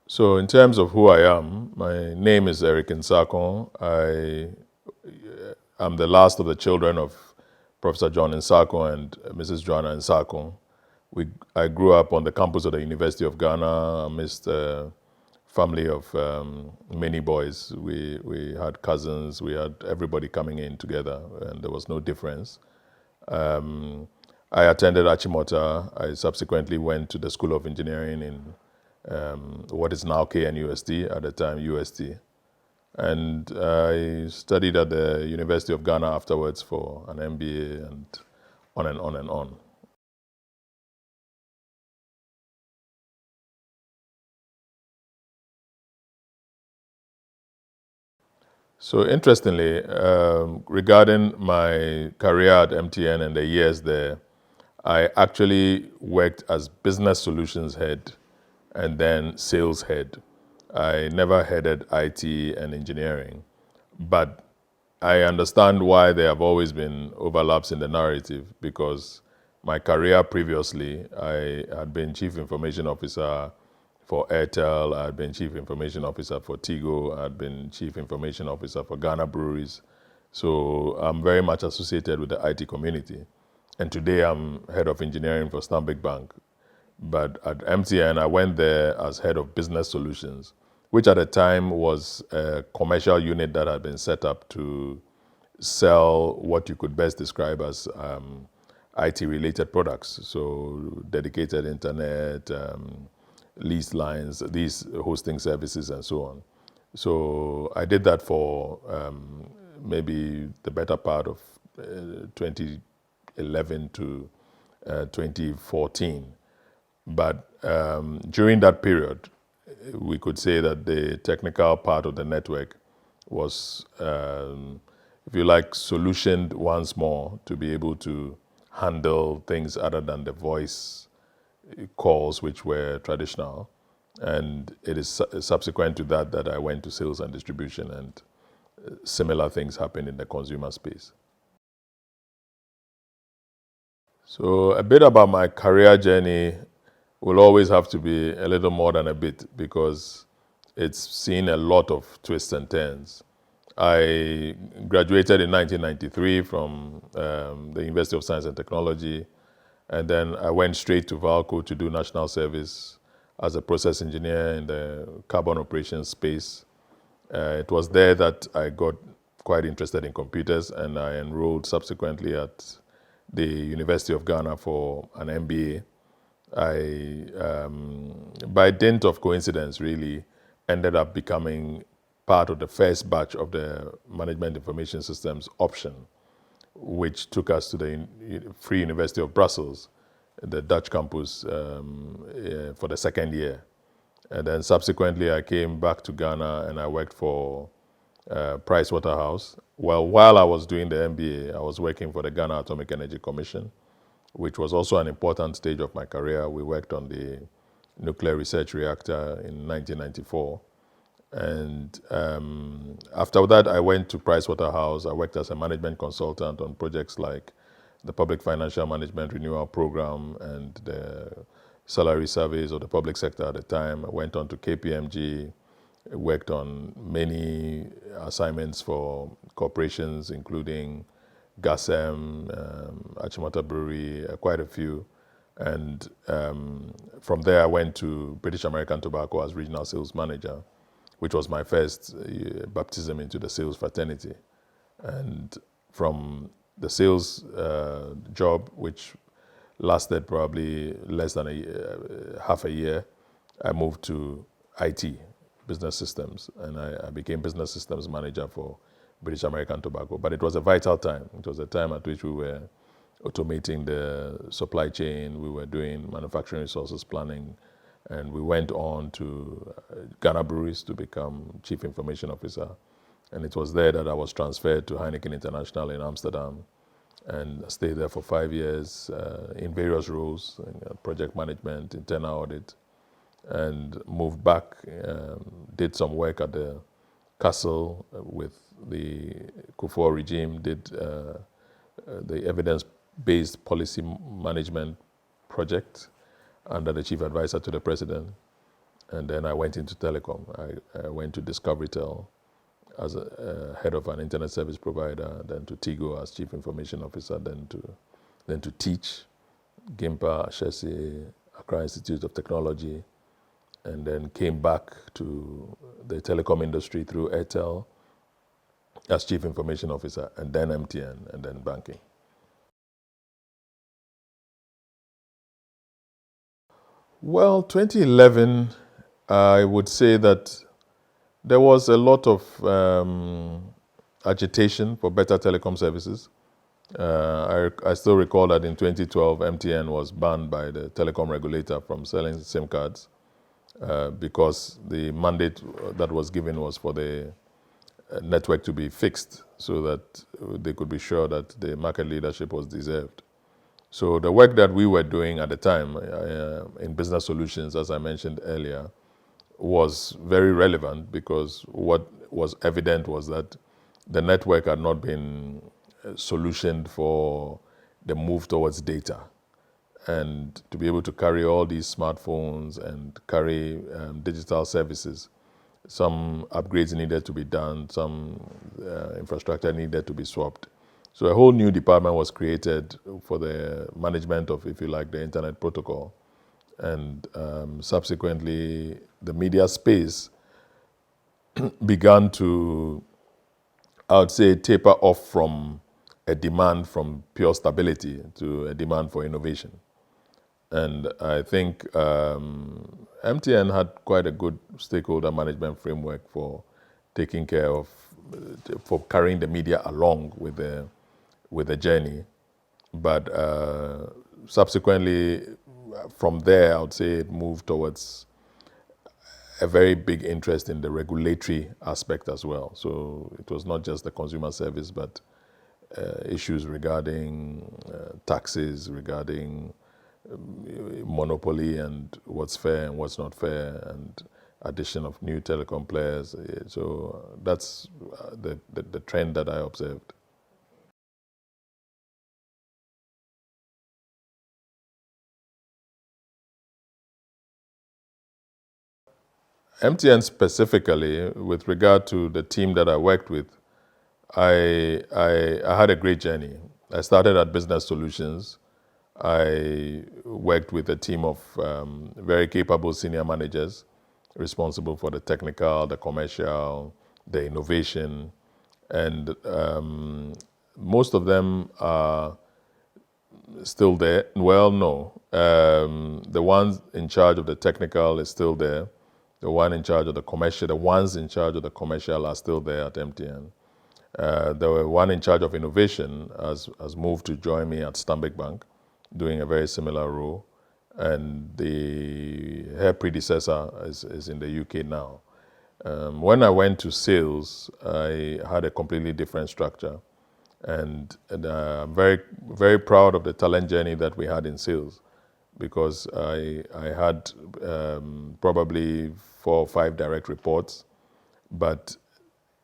So in terms of who I am, my name is Eric Nsarkoh. I am the last of the children of Professor John Nsarkoh and Mrs. Joanna Nsarkoh. I grew up on the campus of the University of Ghana amidst a family of many boys. We had cousins, we had everybody coming in together, and there was no difference. I attended Achimota. I subsequently went to the School of Engineering in what is now KNUST, at the time UST. And I studied at the University of Ghana afterwards for an MBA and on and on and on. So interestingly, regarding my career at MTN and the years there, I actually worked as business solutions head and then sales head. I never headed IT and engineering, but I understand why there have always been overlaps in the narrative because my career previously, I had been chief information officer for Airtel, I had been chief information officer for Tigo, I had been chief information officer for Ghana Breweries. So I'm very much associated with the IT community. And today I'm head of engineering for Stanbic Bank. But at MTN, I went there as head of business solutions, which at the time was a commercial unit that had been set up to sell what you could best describe as IT-related products. So dedicated internet, leased lines, these hosting services, and so on. So I did that for maybe the better part of 2011 to 2014. But during that period, we could say that the technical part of the network was, if you like, solutioned once more to be able to handle things other than the voice calls, which were traditional. And it is subsequent to that that I went to sales and distribution, and similar things happened in the consumer space. So a bit about my career journey will always have to be a little more than a bit because it's seen a lot of twists and turns. I graduated in 1993 from the University of Science and Technology, and then I went straight to Valco to do national service as a process engineer in the carbon operations space. It was there that I got quite interested in computers, and I enrolled subsequently at the University of Ghana for an MBA. By dint of coincidence, really, ended up becoming part of the first batch of the Management Information Systems option, which took us to the Free University of Brussels, the Dutch campus, for the second year. And then subsequently, I came back to Ghana and I worked for Price Waterhouse. Well, while I was doing the MBA, I was working for the Ghana Atomic Energy Commission, which was also an important stage of my career. We worked on the nuclear research reactor in 1994. And after that, I went to Price Waterhouse. I worked as a management consultant on projects like the Public Financial Management Renewal Program and the salary surveys of the public sector at the time. I went on to KPMG, worked on many assignments for corporations, including Gasem, Achimota Brewery, quite a few. And from there, I went to British American Tobacco as regional sales manager, which was my first baptism into the sales fraternity. And from the sales job, which lasted probably less than half a year, I moved to IT, business systems, and I became business systems manager for British American Tobacco. But it was a vital time. It was a time at which we were automating the supply chain, we were doing manufacturing resources planning, and we went on to Ghana Breweries to become chief information officer. And it was there that I was transferred to Heineken International in Amsterdam and stayed there for 5 years in various roles, in project management, internal audit, and moved back, did some work at the castle with the Kufuor regime, did the evidence-based policy management project under the chief advisor to the president. And then I went into telecom. I went to Discoverytel as a head of an internet service provider, then to Tigo as chief information officer, then to teach GIMPA, Ashesi, Accra Institute of Technology, and then came back to the telecom industry through Airtel as chief information officer, and then MTN, and then banking. Well, 2011, I would say that there was a lot of agitation for better telecom services. I still recall that in 2012, MTN was banned by the telecom regulator from selling SIM cards because the mandate that was given was for the network to be fixed so that they could be sure that the market leadership was deserved. So the work that we were doing at the time in business solutions, as I mentioned earlier, was very relevant because what was evident was that the network had not been solutioned for the move towards data. And to be able to carry all these smartphones and carry digital services, some upgrades needed to be done, some infrastructure needed to be swapped. So a whole new department was created for the management of, if you like, the internet protocol. And subsequently, the media space began to, I would say, taper off from a demand from pure stability to a demand for innovation. And I think MTN had quite a good stakeholder management framework for taking care of, for carrying the media along with the journey. But subsequently, from there, I would say it moved towards a very big interest in the regulatory aspect as well. So it was not just the consumer service, but issues regarding taxes, regarding monopoly and what's fair and what's not fair, and addition of new telecom players. So that's the trend that I observed. MTN specifically, with regard to the team that I worked with, I had a great journey. I started at Business Solutions. I worked with a team of very capable senior managers responsible for the technical, the commercial, the innovation, and most of them are still there. Well, no. The ones in charge of the technical is still there. The one in charge of the commercial, the ones in charge of the commercial are still there at MTN. The one in charge of innovation has moved to join me at Stanbic Bank, doing a very similar role. And her predecessor is in the UK now. When I went to sales, I had a completely different structure. And I'm very, very proud of the talent journey that we had in sales, because I had probably 4 or 5 direct reports, but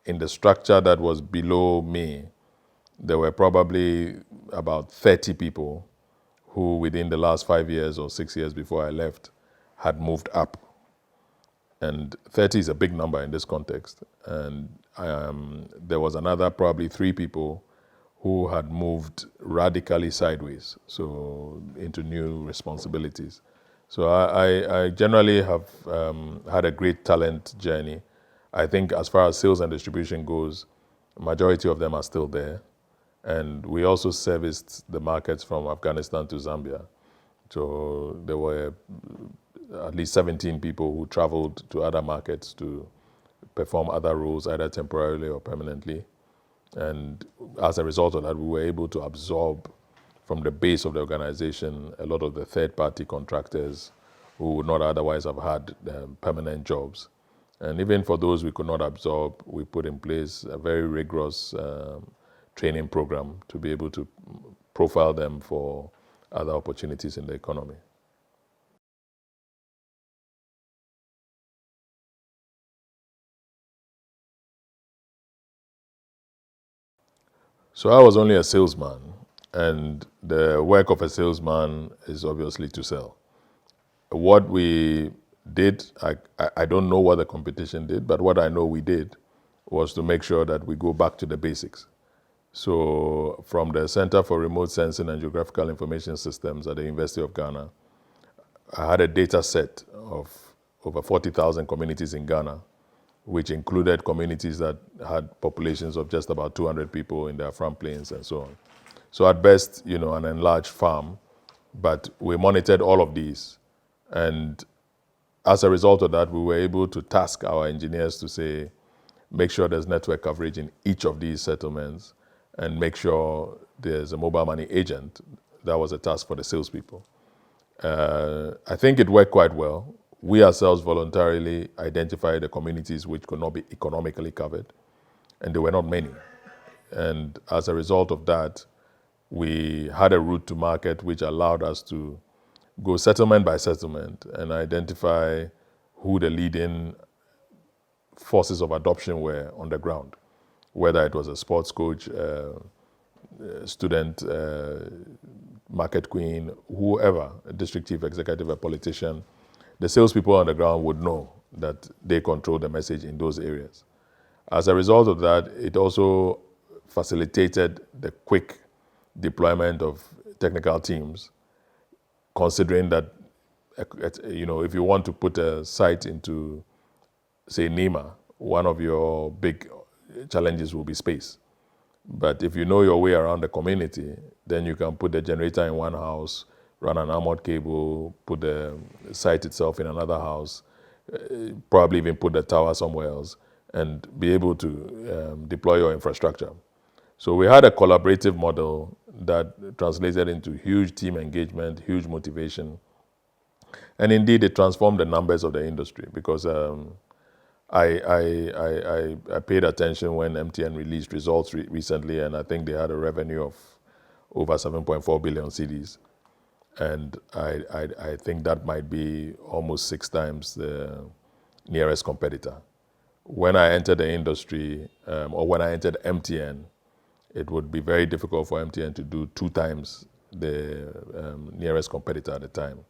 in the structure that was below me, there were probably about 30 people who within the last 5 years or 6 years before I left had moved up. And 30 is a big number in this context. And there was another probably 3 people who had moved radically sideways, so into new responsibilities. So I generally have had a great talent journey. I think as far as sales and distribution goes, a majority of them are still there. And we also serviced the markets from Afghanistan to Zambia. So there were at least 17 people who traveled to other markets to perform other roles, either temporarily or permanently. And as a result of that, we were able to absorb from the base of the organization a lot of the third-party contractors who would not otherwise have had permanent jobs. And even for those we could not absorb, we put in place a very rigorous training program to be able to profile them for other opportunities in the economy. So I was only a salesman, and the work of a salesman is obviously to sell. What we did, I don't know what the competition did, but what I know we did was to make sure that we go back to the basics. So from the Center for Remote Sensing and Geographical Information Systems at the University of Ghana, I had a data set of over 40,000 communities in Ghana, which included communities that had populations of just about 200 people in their front plains and so on. So at best, an enlarged farm, but we monitored all of these. And as a result of that, we were able to task our engineers to say, make sure there's network coverage in each of these settlements and make sure there's a mobile money agent. That was a task for the salespeople. I think it worked quite well. We ourselves voluntarily identified the communities which could not be economically covered, and there were not many. And as a result of that, we had a route to market which allowed us to go settlement by settlement and identify who the leading forces of adoption were on the ground, whether it was a sports coach, student, market queen, whoever, a district chief executive, a politician. The salespeople on the ground would know that they control the message in those areas. As a result of that, it also facilitated the quick deployment of technical teams, considering that, if you want to put a site into, say, Nima, one of your big challenges will be space. But if you know your way around the community, then you can put the generator in one house, run an armored cable, put the site itself in another house, probably even put the tower somewhere else, and be able to deploy your infrastructure. So we had a collaborative model that translated into huge team engagement, huge motivation. And indeed, it transformed the numbers of the industry because I paid attention when MTN released results recently, and I think they had a revenue of over 7.4 billion cedis. And I think that might be almost 6 times the nearest competitor. When I entered the industry, or when I entered MTN, it would be very difficult for MTN to do 2 times the nearest competitor at the time.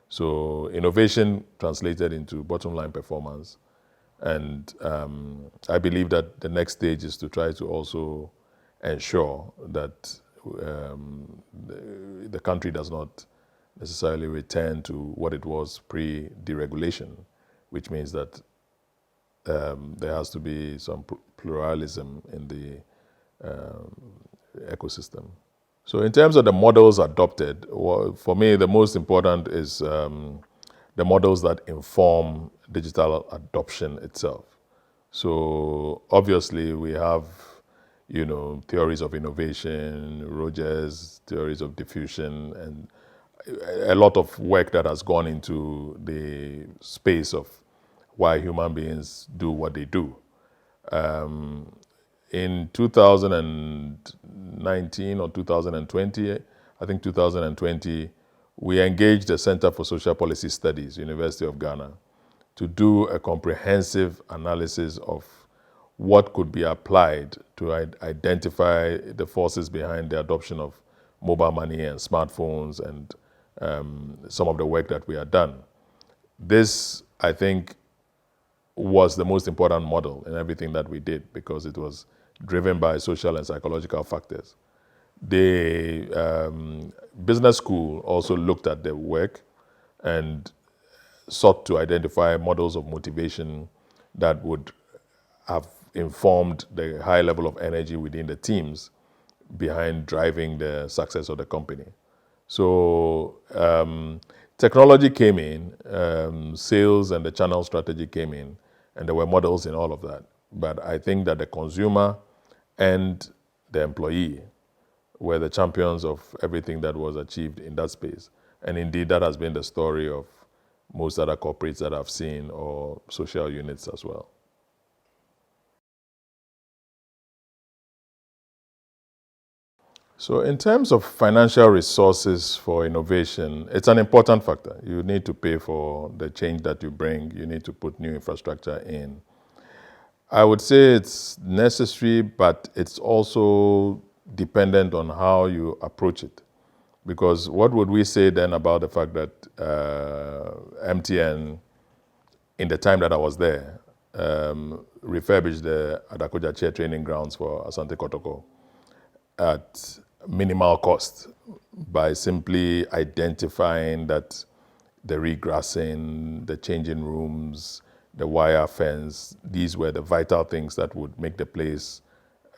So innovation translated into bottom line performance. And I believe that the next stage is to try to also ensure that the country does not necessarily return to what it was pre-deregulation, which means that there has to be some pluralism in the ecosystem. So in terms of the models adopted, for me, the most important is the models that inform digital adoption itself. So obviously we have, theories of innovation, Rogers, theories of diffusion, and a lot of work that has gone into the space of why human beings do what they do. In 2019 or 2020, I think 2020, we engaged the Center for Social Policy Studies, University of Ghana, to do a comprehensive analysis of what could be applied to identify the forces behind the adoption of mobile money and smartphones and some of the work that we had done. This, I think, was the most important model in everything that we did because it was driven by social and psychological factors. The business school also looked at the work and sought to identify models of motivation that would have informed the high level of energy within the teams behind driving the success of the company. So technology came in, sales and the channel strategy came in, and there were models in all of that. But I think that the consumer and the employee were the champions of everything that was achieved in that space. And indeed, that has been the story of most other corporates that I've seen or social units as well. So in terms of financial resources for innovation, it's an important factor. You need to pay for the change that you bring. You need to put new infrastructure in. I would say it's necessary, but it's also dependent on how you approach it. Because what would we say then about the fact that MTN in the time that I was there, refurbished the Adakoja Chair training grounds for Asante Kotoko at minimal cost by simply identifying that the regrassing, the changing rooms, the wire fence, these were the vital things that would make the place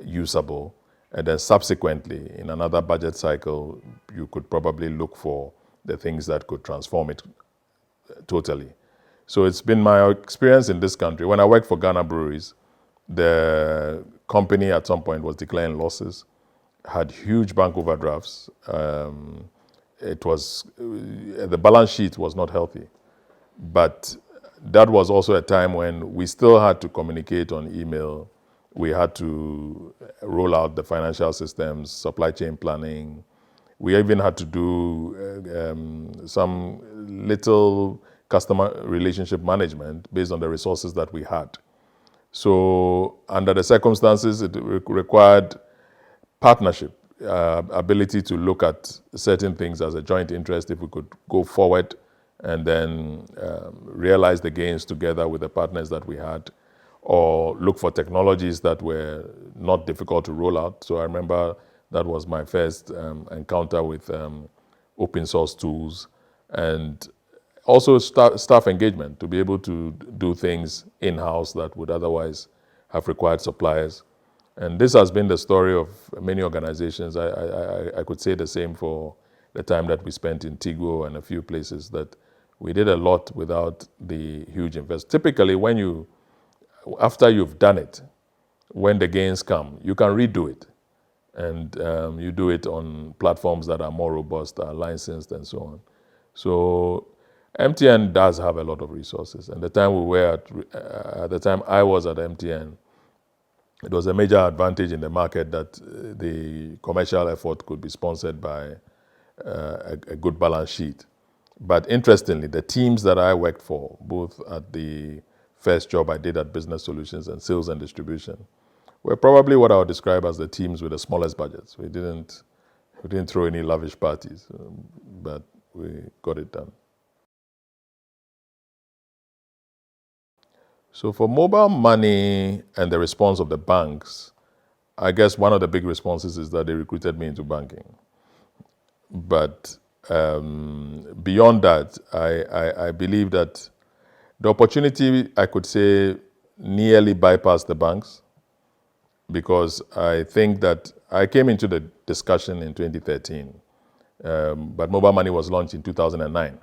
usable. And then subsequently, in another budget cycle, you could probably look for the things that could transform it totally. So it's been my experience in this country. When I worked for Ghana Breweries, the company at some point was declaring losses, had huge bank overdrafts. The balance sheet was not healthy. But that was also a time when we still had to communicate on email. We had to roll out the financial systems, supply chain planning. We even had to do some little customer relationship management based on the resources that we had. So under the circumstances, it required partnership, ability to look at certain things as a joint interest if we could go forward and then realize the gains together with the partners that we had, or look for technologies that were not difficult to roll out. So I remember that was my first encounter with open source tools, and also staff engagement, to be able to do things in-house that would otherwise have required suppliers. And this has been the story of many organizations. I could say the same for the time that we spent in Tigo and a few places, that we did a lot without the huge investment. Typically, after you've done it, when the gains come, you can redo it. And you do it on platforms that are more robust, are licensed, and so on. So MTN does have a lot of resources. And the time at the time I was at MTN, it was a major advantage in the market that the commercial effort could be sponsored by a good balance sheet. But interestingly, the teams that I worked for, both at the first job I did at Business Solutions and Sales and Distribution, were probably what I would describe as the teams with the smallest budgets. We didn't throw any lavish parties, but we got it done. So for mobile money and the response of the banks, I guess one of the big responses is that they recruited me into banking. But beyond that, I believe that the opportunity, I could say, nearly bypassed the banks, because I think that I came into the discussion in 2013, but mobile money was launched in 2009.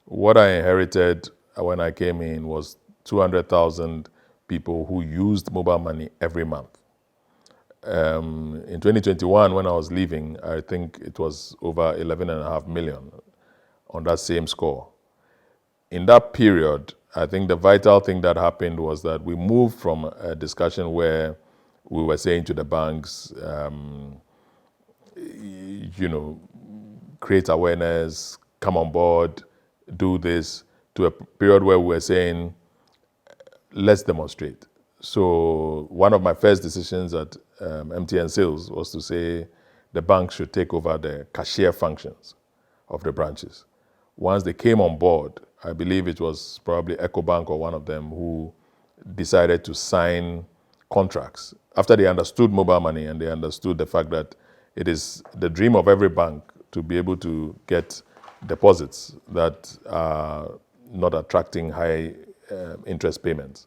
What I inherited when I came in was 200,000 people who used mobile money every month. In 2021, when I was leaving, I think it was over 11.5 million on that same score. In that period, I think the vital thing that happened was that we moved from a discussion where we were saying to the banks, create awareness, come on board, do this, to a period where we were saying, let's demonstrate. So one of my first decisions at MTN Sales was to say the bank should take over the cashier functions of the branches. Once they came on board, I believe it was probably EcoBank or one of them who decided to sign contracts after they understood mobile money and they understood the fact that it is the dream of every bank to be able to get deposits that are not attracting high interest payments.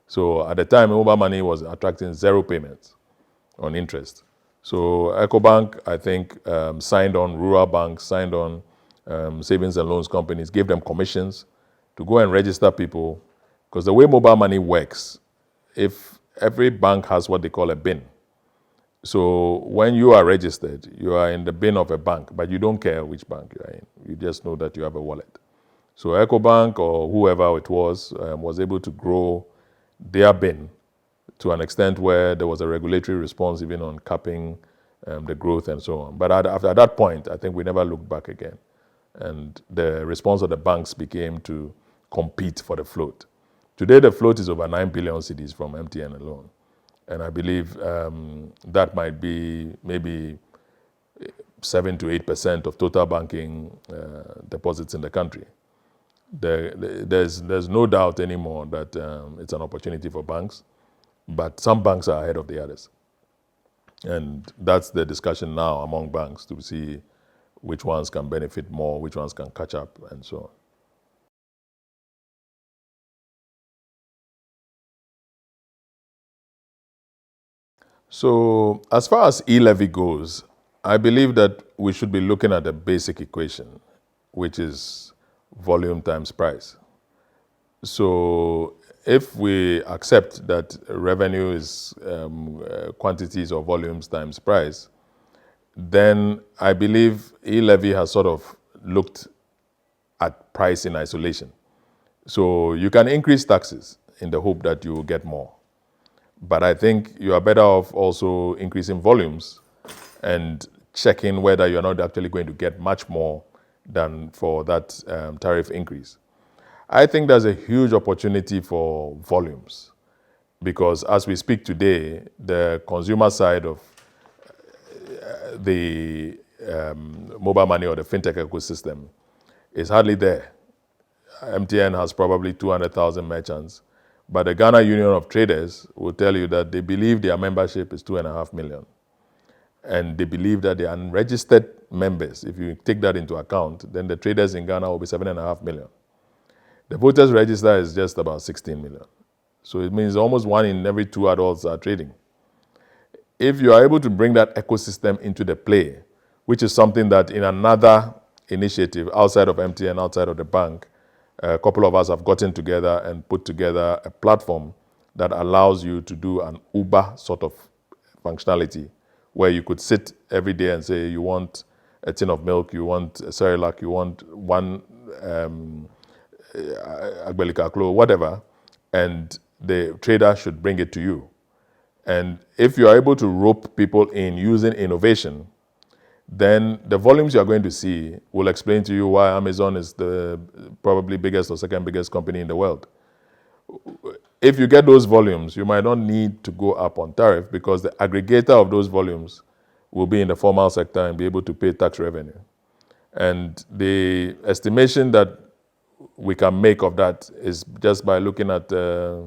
So at the time, mobile money was attracting 0 payments on interest. So EcoBank, I think, signed on, rural banks signed on, savings and loans companies, gave them commissions to go and register people. Because the way mobile money works, if every bank has what they call a bin. So when you are registered, you are in the bin of a bank, but you don't care which bank you are in. You just know that you have a wallet. So EcoBank or whoever it was able to grow their bin to an extent where there was a regulatory response even on capping the growth and so on. But after that point, I think we never looked back again. And the response of the banks became to compete for the float. Today, the float is over 9 billion cedis from MTN alone. And I believe that might be maybe 7 to 8% of total banking deposits in the country. There's no doubt anymore that it's an opportunity for banks, but some banks are ahead of the others. And that's the discussion now among banks to see which ones can benefit more, which ones can catch up, and so on. So as far as E-levy goes, I believe that we should be looking at a basic equation, which is volume times price. So if we accept that revenue is quantities or volumes times price, then I believe E-levy has sort of looked at price in isolation. So you can increase taxes in the hope that you will get more. But I think you are better off also increasing volumes and checking whether you're not actually going to get much more than for that tariff increase. I think there's a huge opportunity for volumes because as we speak today, the consumer side of the mobile money or the fintech ecosystem is hardly there. MTN has probably 200,000 merchants, but the Ghana Union of Traders will tell you that they believe their membership is 2.5 million. And they believe that the unregistered members, if you take that into account, then the traders in Ghana will be 7.5 million. The voters register is just about 16 million. So it means almost 1 in every 2 adults are trading. If you are able to bring that ecosystem into the play, which is something that in another initiative outside of MTN, outside of the bank, a couple of us have gotten together and put together a platform that allows you to do an Uber sort of functionality where you could sit every day and say you want a tin of milk, you want a Cerelac, you want one Agbelika Klo, whatever, and the trader should bring it to you. And if you are able to rope people in using innovation, then the volumes you are going to see will explain to you why Amazon is the probably biggest or second biggest company in the world. If you get those volumes, you might not need to go up on tariff because the aggregator of those volumes will be in the formal sector and be able to pay tax revenue. And the estimation that we can make of that is just by looking at the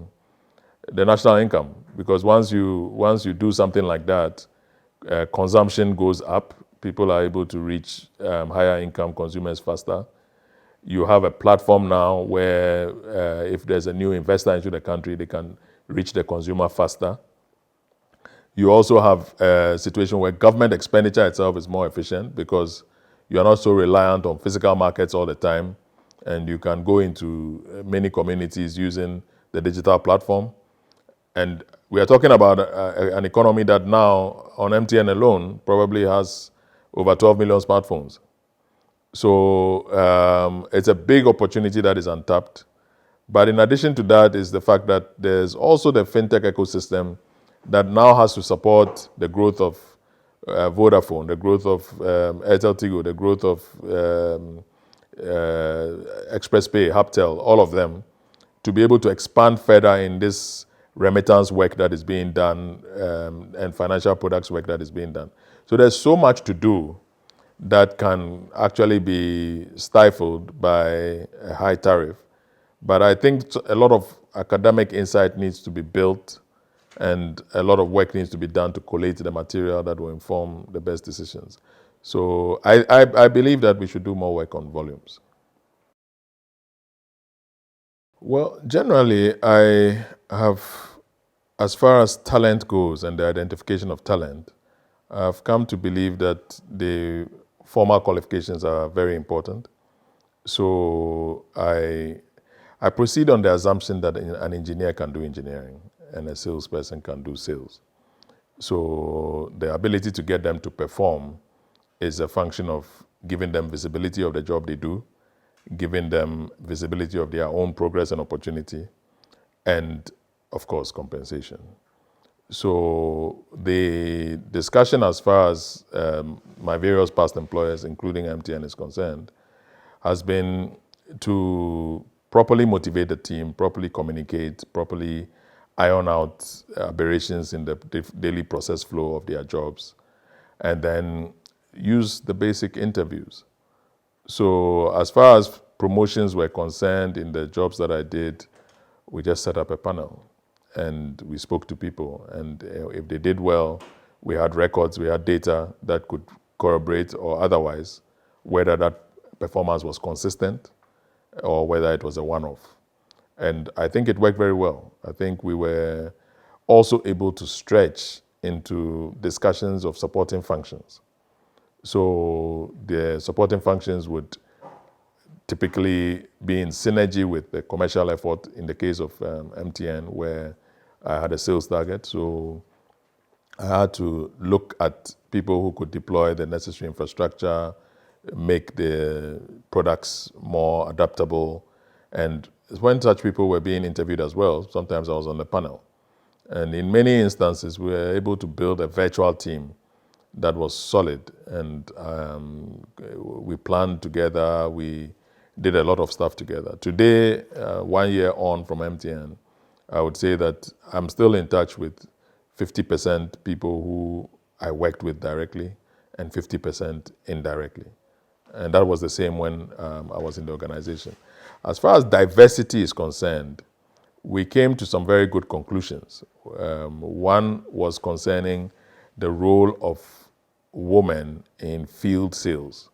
national income, because once you do something like that, consumption goes up. People are able to reach higher income consumers faster. You have a platform now where if there's a new investor into the country, they can reach the consumer faster. You also have a situation where government expenditure itself is more efficient because you are not so reliant on physical markets all the time, and you can go into many communities using the digital platform. And we are talking about an economy that now, on MTN alone, probably has over 12 million smartphones. So it's a big opportunity that is untapped. But in addition to that is the fact that there's also the fintech ecosystem that now has to support the growth of Vodafone, the growth of Airtel Tigo, the growth of ExpressPay, Haptel, all of them, to be able to expand further in this remittance work that is being done and financial products work that is being done. So there's so much to do that can actually be stifled by a high tariff. But I think a lot of academic insight needs to be built and a lot of work needs to be done to collate the material that will inform the best decisions. So I believe that we should do more work on volumes. Well, generally, I have, as far as talent goes and the identification of talent, I've come to believe that the formal qualifications are very important. So I proceed on the assumption that an engineer can do engineering and a salesperson can do sales. So the ability to get them to perform is a function of giving them visibility of the job they do, giving them visibility of their own progress and opportunity, and of course, compensation. So the discussion as far as my various past employers, including MTN, is concerned, has been to properly motivate the team, properly communicate, properly iron out aberrations in the daily process flow of their jobs, and then use the basic interviews. So as far as promotions were concerned in the jobs that I did, we just set up a panel and we spoke to people. And if they did well, we had records, we had data that could corroborate or otherwise whether that performance was consistent or whether it was a one-off. And I think it worked very well. I think we were also able to stretch into discussions of supporting functions. So the supporting functions would typically be in synergy with the commercial effort in the case of MTN, where I had a sales target. So I had to look at people who could deploy the necessary infrastructure, make the products more adaptable. And when such people were being interviewed as well, sometimes I was on the panel. And in many instances, we were able to build a virtual team that was solid. And we planned together, we did a lot of stuff together. Today, 1 year on from MTN, I would say that I'm still in touch with 50% people who I worked with directly and 50% indirectly. And that was the same when I was in the organization. As far as diversity is concerned, we came to some very good conclusions. One was concerning the role of women in field sales.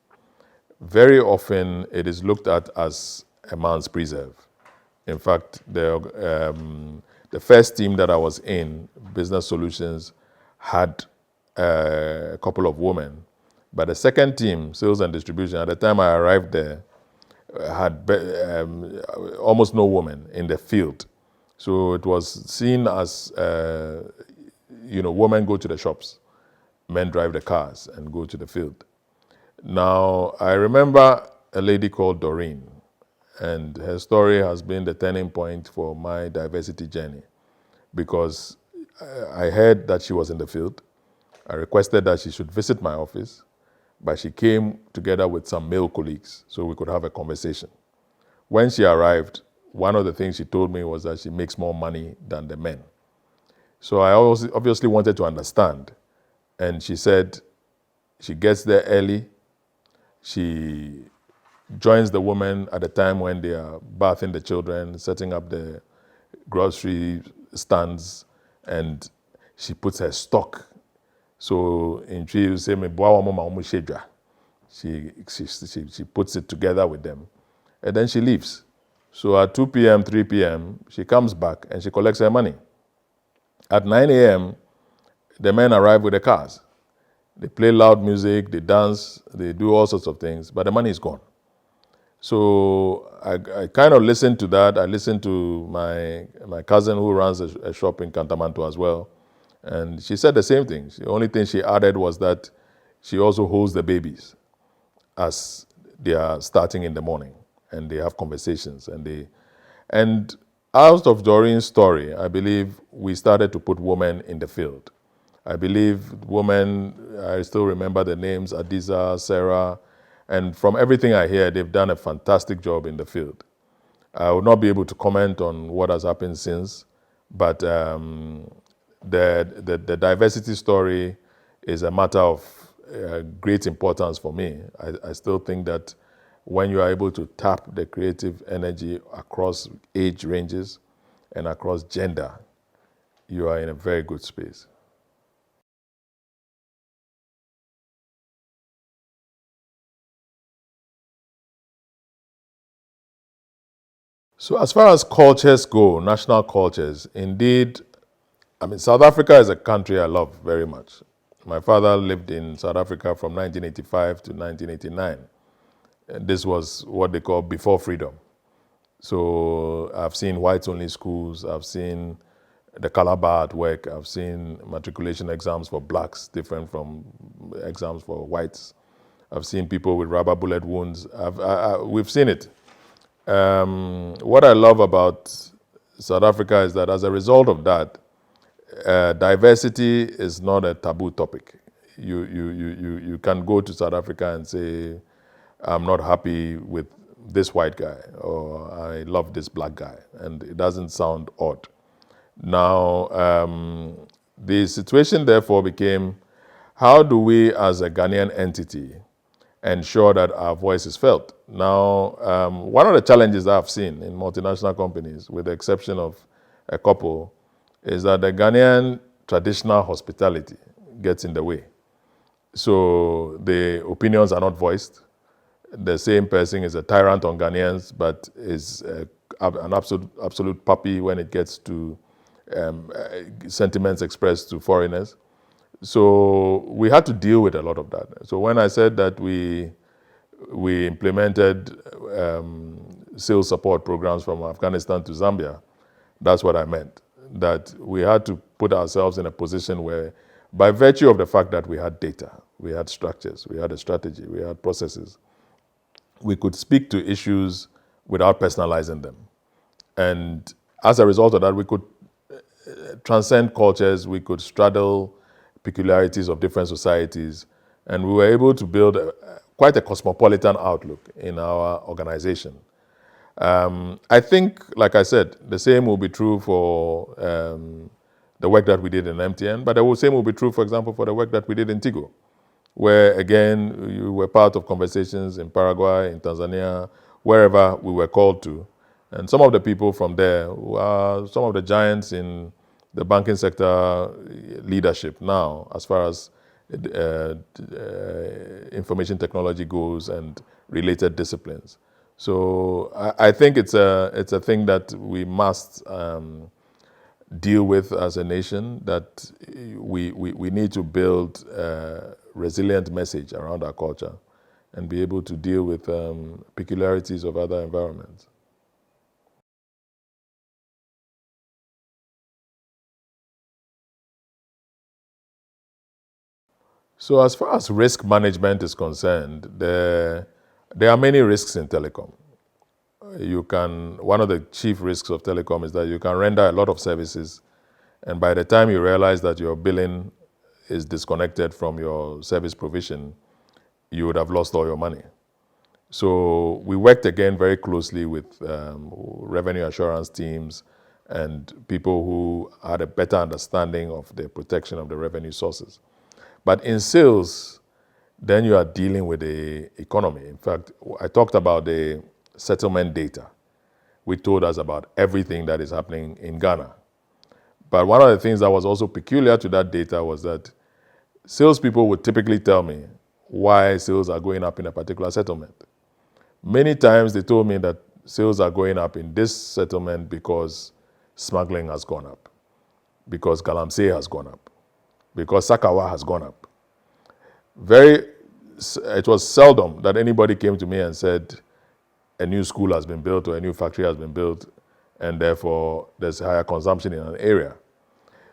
Very often it is looked at as a man's preserve. In fact, the first team that I was in, Business Solutions, had a couple of women. But the second team, Sales and Distribution, at the time I arrived there, had almost no women in the field. So it was seen as, women go to the shops, men drive the cars and go to the field. Now, I remember a lady called Doreen, and her story has been the turning point for my diversity journey, because I heard that she was in the field. I requested that she should visit my office, but she came together with some male colleagues so we could have a conversation. When she arrived, one of the things she told me was that she makes more money than the men. So I obviously wanted to understand. And she said she gets there early. She joins the women at the time when they are bathing the children, setting up the grocery stands, and she puts her stock. So in Twi, you say, she puts it together with them, and then she leaves. So at 2 p.m., 3 p.m., she comes back and she collects her money. At 9 a.m., the men arrive with the cars. They play loud music, they dance, they do all sorts of things, but the money is gone. So I kind of listened to that. I listened to my cousin who runs a shop in Kantamanto as well. And she said the same thing. The only thing she added was that she also holds the babies as they are starting in the morning, and they have conversations. And out of Doreen's story, I believe we started to put women in the field. I believe women, I still remember the names, Adiza, Sarah, and from everything I hear, they've done a fantastic job in the field. I will not be able to comment on what has happened since, but the diversity story is a matter of great importance for me. I still think that when you are able to tap the creative energy across age ranges and across gender, you are in a very good space. So as far as cultures go, national cultures, indeed, South Africa is a country I love very much. My father lived in South Africa from 1985 to 1989. And this was what they call before freedom. So I've seen whites-only schools, I've seen the color bar at work, I've seen matriculation exams for blacks different from exams for whites. I've seen people with rubber bullet wounds. We've seen it. What I love about South Africa is that as a result of that, diversity is not a taboo topic. You can go to South Africa and say, I'm not happy with this white guy, or I love this black guy, and it doesn't sound odd. Now, the situation therefore became, how do we as a Ghanaian entity ensure that our voice is felt? Now, one of the challenges I've seen in multinational companies, with the exception of a couple, is that the Ghanaian traditional hospitality gets in the way. So the opinions are not voiced. The same person is a tyrant on Ghanaians, but is an absolute puppy when it gets to sentiments expressed to foreigners. So we had to deal with a lot of that. So when I said that we implemented sales support programs from Afghanistan to Zambia, that's what I meant. That we had to put ourselves in a position where, by virtue of the fact that we had data, we had structures, we had a strategy, we had processes, we could speak to issues without personalizing them. And as a result of that, we could transcend cultures, we could straddle peculiarities of different societies, and we were able to build quite a cosmopolitan outlook in our organization. I think, like I said, the same will be true for the work that we did in MTN, but the same will be true, for example, for the work that we did in Tigo, where, again, you were part of conversations in Paraguay, in Tanzania, wherever we were called to. And some of the people from there who are some of the giants in the banking sector leadership now, as far as information technology goes and related disciplines. So I think it's a thing that we must deal with as a nation, that we need to build a resilient message around our culture and be able to deal with peculiarities of other environments. So as far as risk management is concerned, there are many risks in telecom. One of the chief risks of telecom is that you can render a lot of services, and by the time you realize that your billing is disconnected from your service provision, you would have lost all your money. So we worked again very closely with revenue assurance teams and people who had a better understanding of the protection of the revenue sources. But in sales, then you are dealing with the economy. In fact, I talked about the settlement data, which told us about everything that is happening in Ghana. But one of the things that was also peculiar to that data was that salespeople would typically tell me why sales are going up in a particular settlement. Many times they told me that sales are going up in this settlement because smuggling has gone up, because Galamsey has gone up, because Sakawa has gone up. It was seldom that anybody came to me and said a new school has been built or a new factory has been built, and therefore there's higher consumption in an area.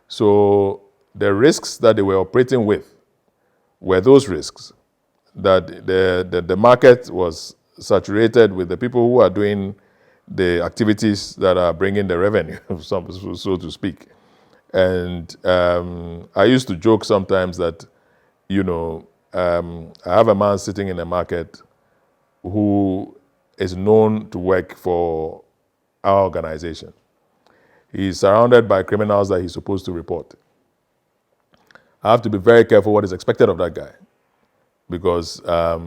So the risks that they were operating with were those risks, that the market was saturated with the people who are doing the activities that are bringing the revenue, so to speak. And I used to joke sometimes that, I have a man sitting in the market who is known to work for our organization. He's surrounded by criminals that he's supposed to report. I have to be very careful what is expected of that guy, because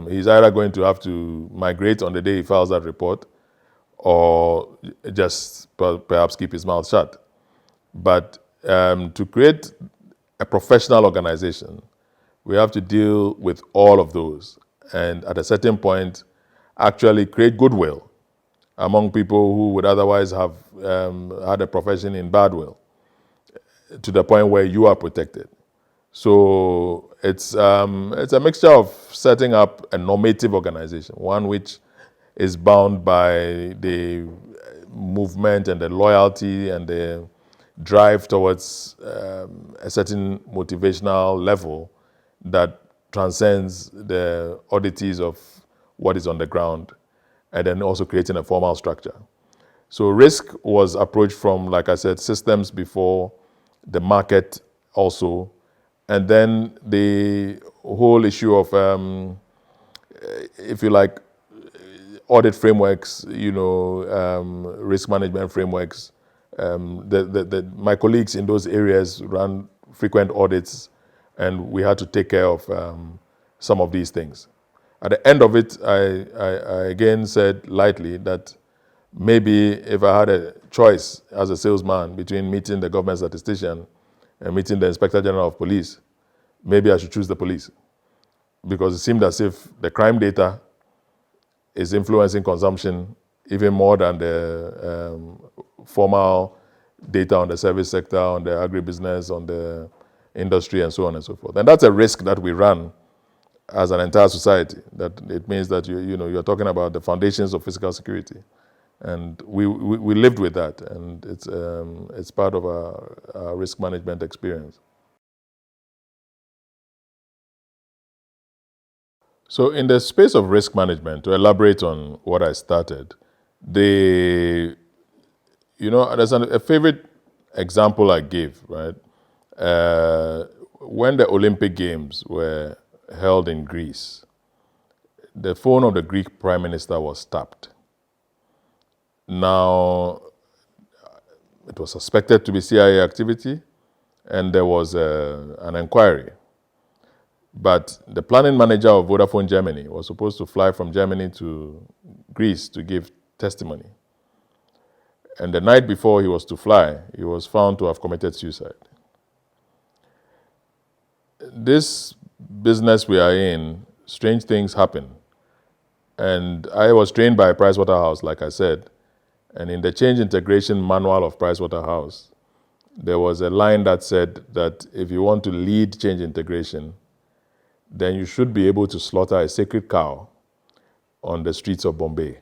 he's either going to have to migrate on the day he files that report, or just perhaps keep his mouth shut. But to create a professional organization, we have to deal with all of those, and at a certain point, actually create goodwill among people who would otherwise have had a profession in bad will, to the point where you are protected. So it's a mixture of setting up a normative organization, one which is bound by the movement and the loyalty and the drive towards a certain motivational level that transcends the oddities of what is on the ground, and then also creating a formal structure. So risk was approached from, like I said, systems before, the market also, and then the whole issue of, if you like, audit frameworks, risk management frameworks. My colleagues in those areas ran frequent audits, and we had to take care of some of these things. At the end of it, I again said lightly that maybe if I had a choice as a salesman between meeting the government statistician and meeting the Inspector General of Police, maybe I should choose the police. Because it seemed as if the crime data is influencing consumption even more than the formal data on the service sector, on the agribusiness, on the industry, and so on and so forth. And that's a risk that we run as an entire society. That it means that you're talking about the foundations of physical security, and we lived with that, and it's part of our risk management experience. So in the space of risk management, to elaborate on what I started, there's a favorite example I give, right? When the Olympic Games were held in Greece, the phone of the Greek Prime Minister was tapped. Now, it was suspected to be CIA activity, and there was an inquiry. But the planning manager of Vodafone Germany was supposed to fly from Germany to Greece to give testimony. And the night before he was to fly, he was found to have committed suicide. This business we are in, strange things happen. And I was trained by Pricewaterhouse, like I said. And in the change integration manual of Pricewaterhouse, there was a line that said that if you want to lead change integration, then you should be able to slaughter a sacred cow on the streets of Bombay.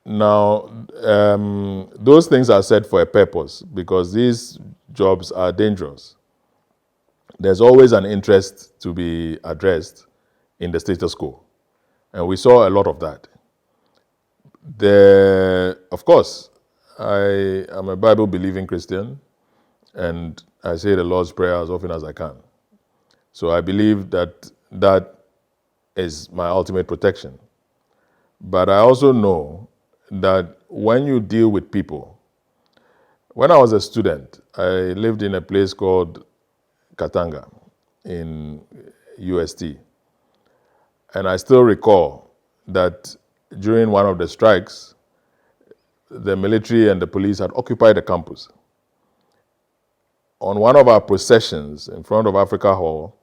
Now, those things are said for a purpose because these jobs are dangerous. There's always an interest to be addressed in the status quo. And we saw a lot of that. Of course, I am a Bible-believing Christian, and I say the Lord's Prayer as often as I can. So I believe that that is my ultimate protection. But I also know that when you deal with people, when I was a student, I lived in a place called Katanga in UST. And I still recall that during one of the strikes, the military and the police had occupied the campus. On one of our processions in front of Africa Hall,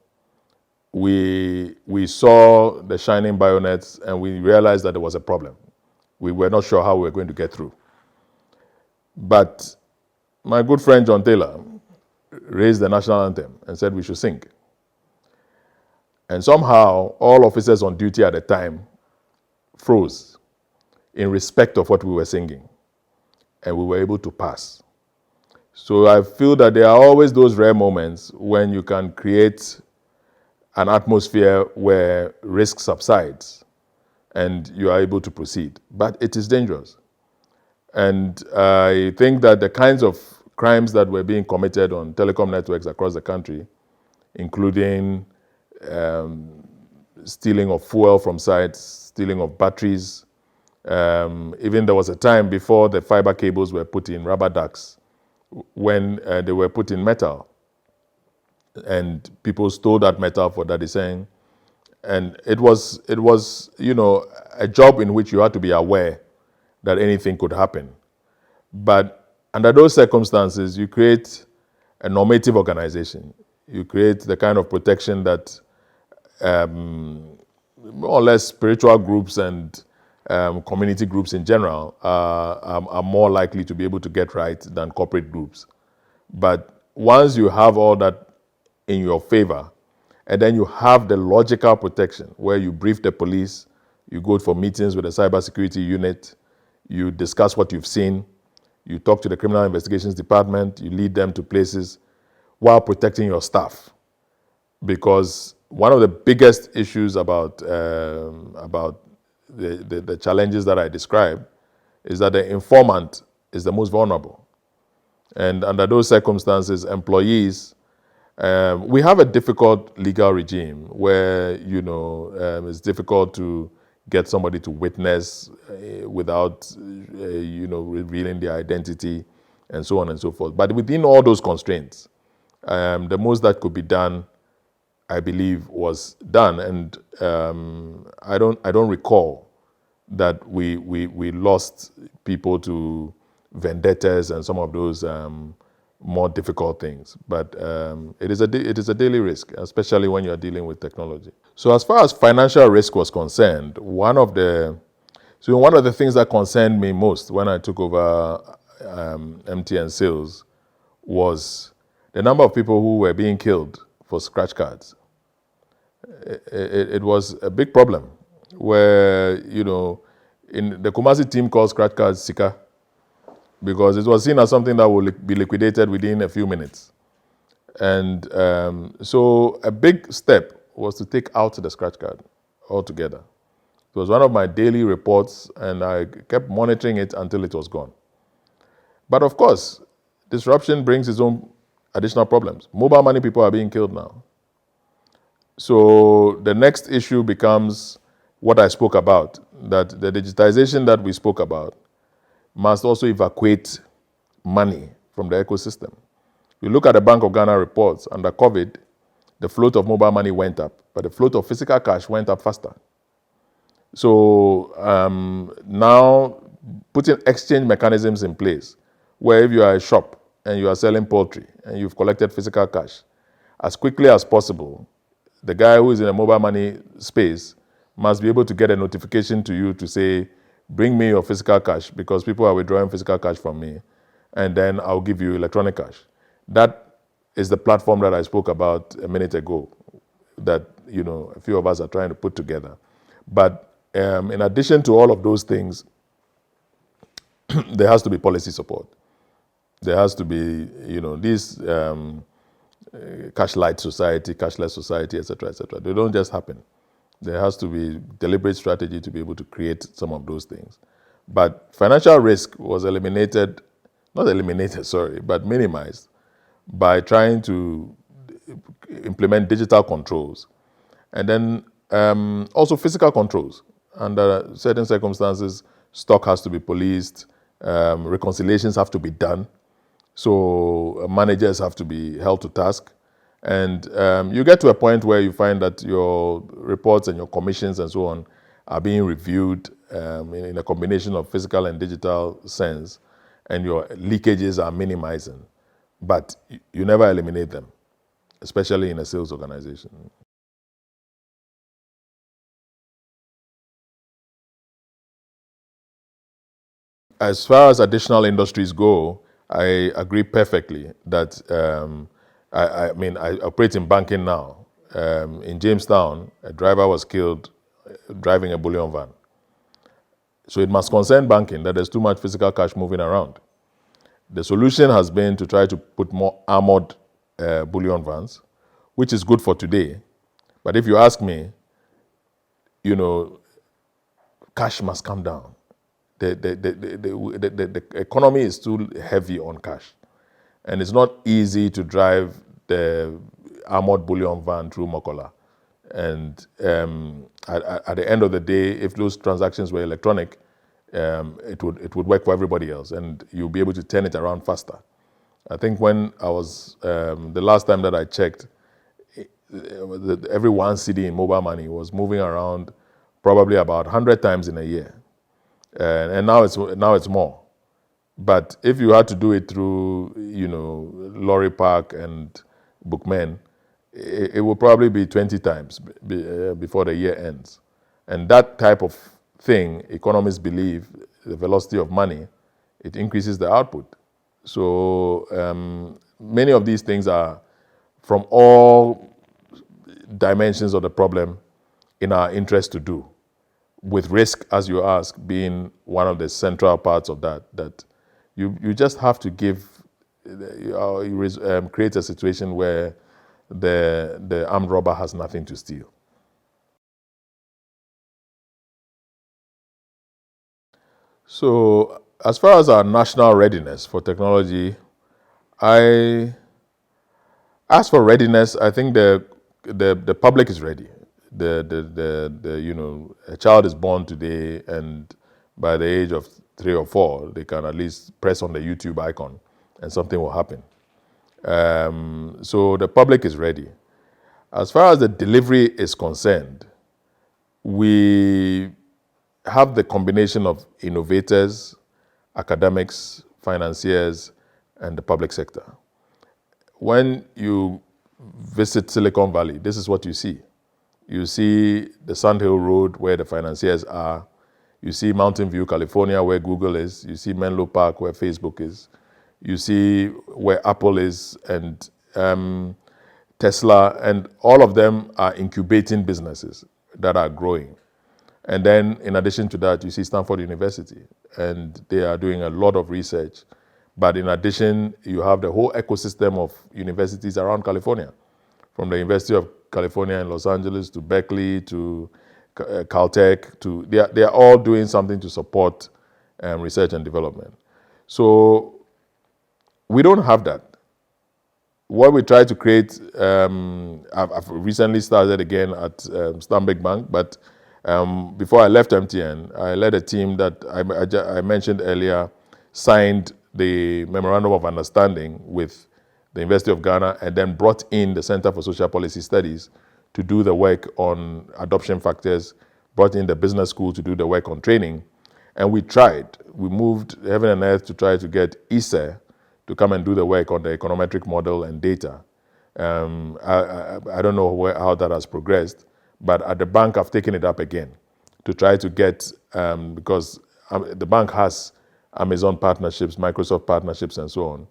we saw the shining bayonets and we realized that there was a problem. We were not sure how we were going to get through. But my good friend John Taylor raised the national anthem and said we should sing. And somehow, all officers on duty at the time froze in respect of what we were singing. And we were able to pass. So I feel that there are always those rare moments when you can create an atmosphere where risk subsides and you are able to proceed. But it is dangerous. And I think that the kinds of crimes that were being committed on telecom networks across the country, including stealing of fuel from sites, stealing of batteries, even there was a time before the fiber cables were put in rubber ducks when they were put in metal. And people stole that metal for daddy saying. And it was a job in which you had to be aware that anything could happen. But under those circumstances, you create a normative organization. You create the kind of protection that more or less spiritual groups and community groups in general are more likely to be able to get right than corporate groups. But once you have all that in your favor, and then you have the logical protection where you brief the police, you go for meetings with the cybersecurity unit, you discuss what you've seen, you talk to the criminal investigations department, you lead them to places while protecting your staff. Because one of the biggest issues about the challenges that I described is that the informant is the most vulnerable. And under those circumstances, employees, we have a difficult legal regime where, it's difficult to get somebody to witness without, revealing their identity and so on and so forth. But within all those constraints, the most that could be done I believe, was done, and I don't recall that we lost people to vendettas and some of those more difficult things. But it is a daily risk, especially when you are dealing with technology. So as far as financial risk was concerned, one of the things that concerned me most when I took over MTN sales was the number of people who were being killed for scratch cards. It was a big problem where, in the Kumasi team called scratch cards Sika, because it was seen as something that would be liquidated within a few minutes. And so a big step was to take out the scratch card altogether. It was one of my daily reports, and I kept monitoring it until it was gone. But of course, disruption brings its own additional problems. Mobile money people are being killed now. So the next issue becomes what I spoke about, that the digitization that we spoke about must also evacuate money from the ecosystem. You look at the Bank of Ghana reports, under COVID, the float of mobile money went up, but the float of physical cash went up faster. So now putting exchange mechanisms in place, where if you are a shop and you are selling poultry and you've collected physical cash, as quickly as possible, the guy who is in a mobile money space must be able to get a notification to you to say, bring me your physical cash, because people are withdrawing physical cash from me, and then I'll give you electronic cash. That is the platform that I spoke about a minute ago that, a few of us are trying to put together. But in addition to all of those things, there has to be policy support. There has to be, these cash light society, cashless society, etc., etc. They don't just happen. There has to be deliberate strategy to be able to create some of those things. But financial risk was but minimized by trying to implement digital controls. And then also physical controls. Under certain circumstances, stock has to be policed, reconciliations have to be done. So managers have to be held to task. And you get to a point where you find that your reports and your commissions and so on are being reviewed in a combination of physical and digital sense, and your leakages are minimizing. But you never eliminate them, especially in a sales organization. As far as additional industries go, I agree perfectly that I operate in banking now. In Jamestown, a driver was killed driving a bullion van. So it must concern banking that there's too much physical cash moving around. The solution has been to try to put more armored bullion vans, which is good for today. But if you ask me, cash must come down. The economy is too heavy on cash. And it's not easy to drive the armored bullion van through Mokola. And at the end of the day, if those transactions were electronic, it would work for everybody else, and you'll be able to turn it around faster. I think when I was, the last time that I checked, every one cedi in mobile money was moving around probably about 100 times in a year. And now it's more. But if you had to do it through, Lorry Park and Bookmen, it will probably be 20 times before the year ends. And that type of thing, economists believe, the velocity of money, it increases the output. So many of these things are, from all dimensions of the problem, in our interest to do, with risk, as you ask, being one of the central parts of that you just have to create a situation where the armed robber has nothing to steal. So as far as our national readiness for technology, as for readiness, I think the public is ready. A child is born today, and by the age of 3 or 4, they can at least press on the YouTube icon and something will happen. So the public is ready. As far as the delivery is concerned, we have the combination of innovators, academics, financiers, and the public sector. When you visit Silicon Valley, this is what you see. You see the Sand Hill Road where the financiers are. You see Mountain View, California, where Google is. You see Menlo Park, where Facebook is. You see where Apple is, and Tesla, and all of them are incubating businesses that are growing. And then in addition to that, you see Stanford University, and they are doing a lot of research. But in addition, you have the whole ecosystem of universities around California, from the University of California in Los Angeles to Berkeley to Caltech. They are all doing something to support research and development. So we don't have that. What we try to create, I've recently started again at Stanbic Bank, but before I left MTN, I led a team that I mentioned earlier, signed the Memorandum of Understanding with the University of Ghana, and then brought in the Center for Social Policy Studies to do the work on adoption factors, brought in the business school to do the work on training. And we tried. We moved heaven and earth to try to get ISA to come and do the work on the econometric model and data. I don't know how that has progressed, but at the bank I've taken it up again to try to get, because the bank has Amazon partnerships, Microsoft partnerships, and so on.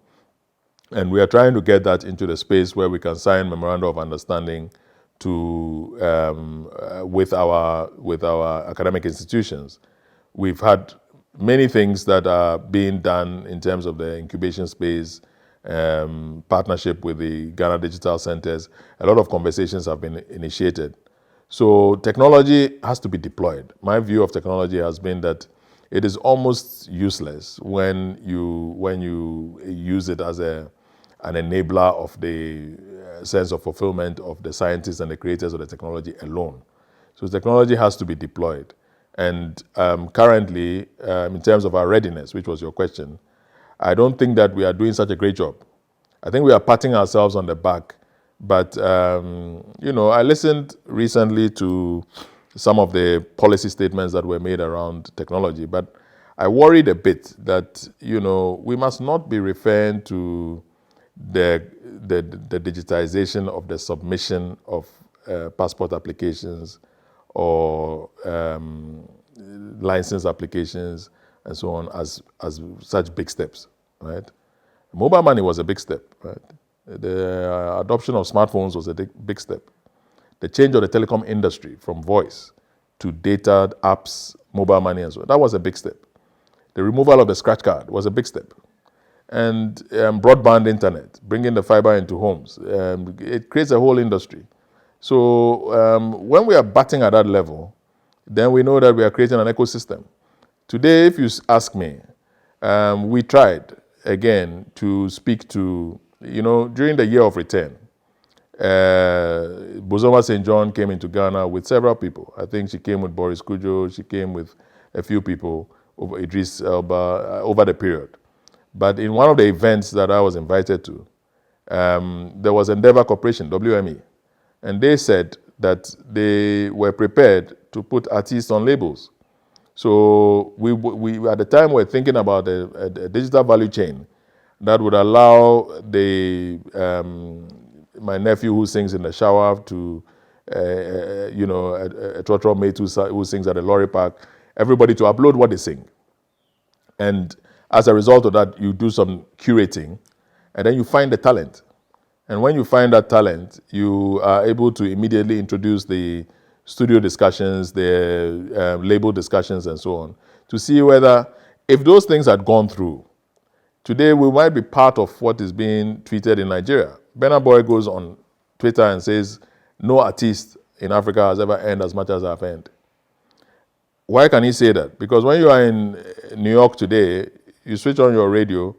And we are trying to get that into the space where we can sign memorandum of understanding with our academic institutions. We've had many things that are being done in terms of the incubation space, partnership with the Ghana Digital Centers. A lot of conversations have been initiated. So technology has to be deployed. My view of technology has been that it is almost useless when you use it as an enabler of the sense of fulfillment of the scientists and the creators of the technology alone. So technology has to be deployed. And currently, in terms of our readiness, which was your question, I don't think that we are doing such a great job. I think we are patting ourselves on the back. But, I listened recently to some of the policy statements that were made around technology, but I worried a bit that, we must not be referring to the digitization of the submission of passport applications or license applications and so on as such big steps, right? Mobile money was a big step, right? The adoption of smartphones was a big step. The change of the telecom industry from voice to data, apps, mobile money and so on, that was a big step. The removal of the scratch card was a big step. And broadband internet, bringing the fiber into homes, it creates a whole industry. So when we are batting at that level, then we know that we are creating an ecosystem. Today, if you ask me, we tried again to speak to, during the year of return, Bozoma St. John came into Ghana with several people. I think she came with Boris Kujo, she came with a few people, over Idris Elba, over the period. But in one of the events that I was invited to, there was Endeavor Corporation, WME, and they said that they were prepared to put artists on labels. So we at the time were thinking about a digital value chain that would allow my nephew who sings in the shower to, a trotro mate who sings at the lorry park, everybody to upload what they sing. And as a result of that, you do some curating, and then you find the talent. And when you find that talent, you are able to immediately introduce the studio discussions, the label discussions, and so on, to see whether, if those things had gone through, today we might be part of what is being tweeted in Nigeria. Burna Boy goes on Twitter and says, no artist in Africa has ever earned as much as I've earned. Why can he say that? Because when you are in New York today, you switch on your radio,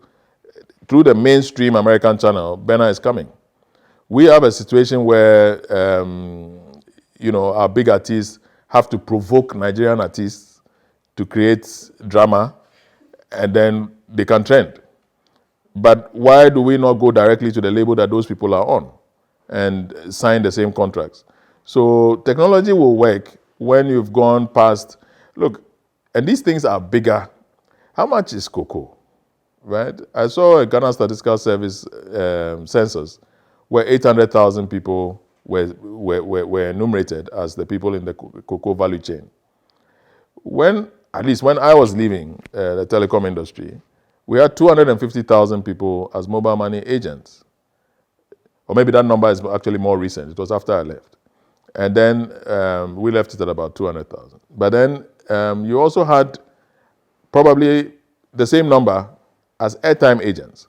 through the mainstream American channel, Burna is coming. We have a situation where, our big artists have to provoke Nigerian artists to create drama, and then they can trend. But why do we not go directly to the label that those people are on? and sign the same contracts. So technology will work when you've gone past, look, and these things are bigger. How much is cocoa, right? I saw a Ghana Statistical Service census where 800,000 people were enumerated as the people in the cocoa value chain. At least when I was leaving the telecom industry, we had 250,000 people as mobile money agents. Or maybe that number is actually more recent. It was after I left. And then we left it at about 200,000. But then you also had probably the same number as airtime agents.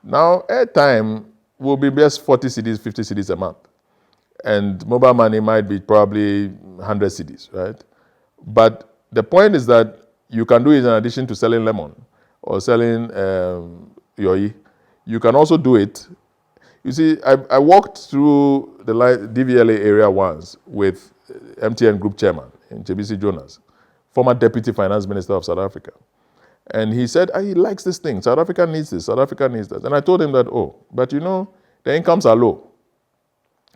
Now, airtime will be just 40 cedis, 50 cedis a month. And mobile money might be probably 100 cedis, right? But the point is that you can do it in addition to selling lemon or selling yoi. You can also do it. You see, I walked through the DVLA area once with MTN Group Chairman, Chebisi Jonas, former Deputy Finance Minister of South Africa. And he said, he likes this thing. South Africa needs this. South Africa needs that. And I told him that, but the incomes are low.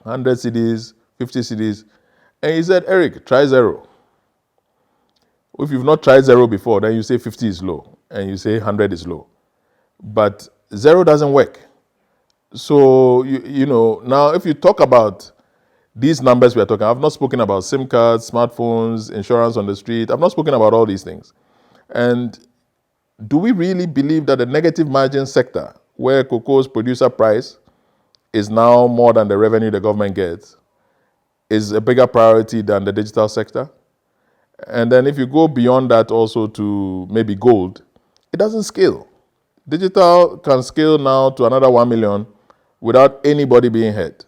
100 cedis, 50 cedis. And he said, Eric, try zero. If you've not tried zero before, then you say 50 is low. And you say 100 is low. But zero doesn't work. So, now if you talk about these numbers we are talking, I've not spoken about SIM cards, smartphones, insurance on the street. I've not spoken about all these things. And do we really believe that the negative margin sector, where cocoa's producer price is now more than the revenue the government gets, is a bigger priority than the digital sector? And then if you go beyond that also to maybe gold, it doesn't scale. Digital can scale now to another 1 million without anybody being hurt.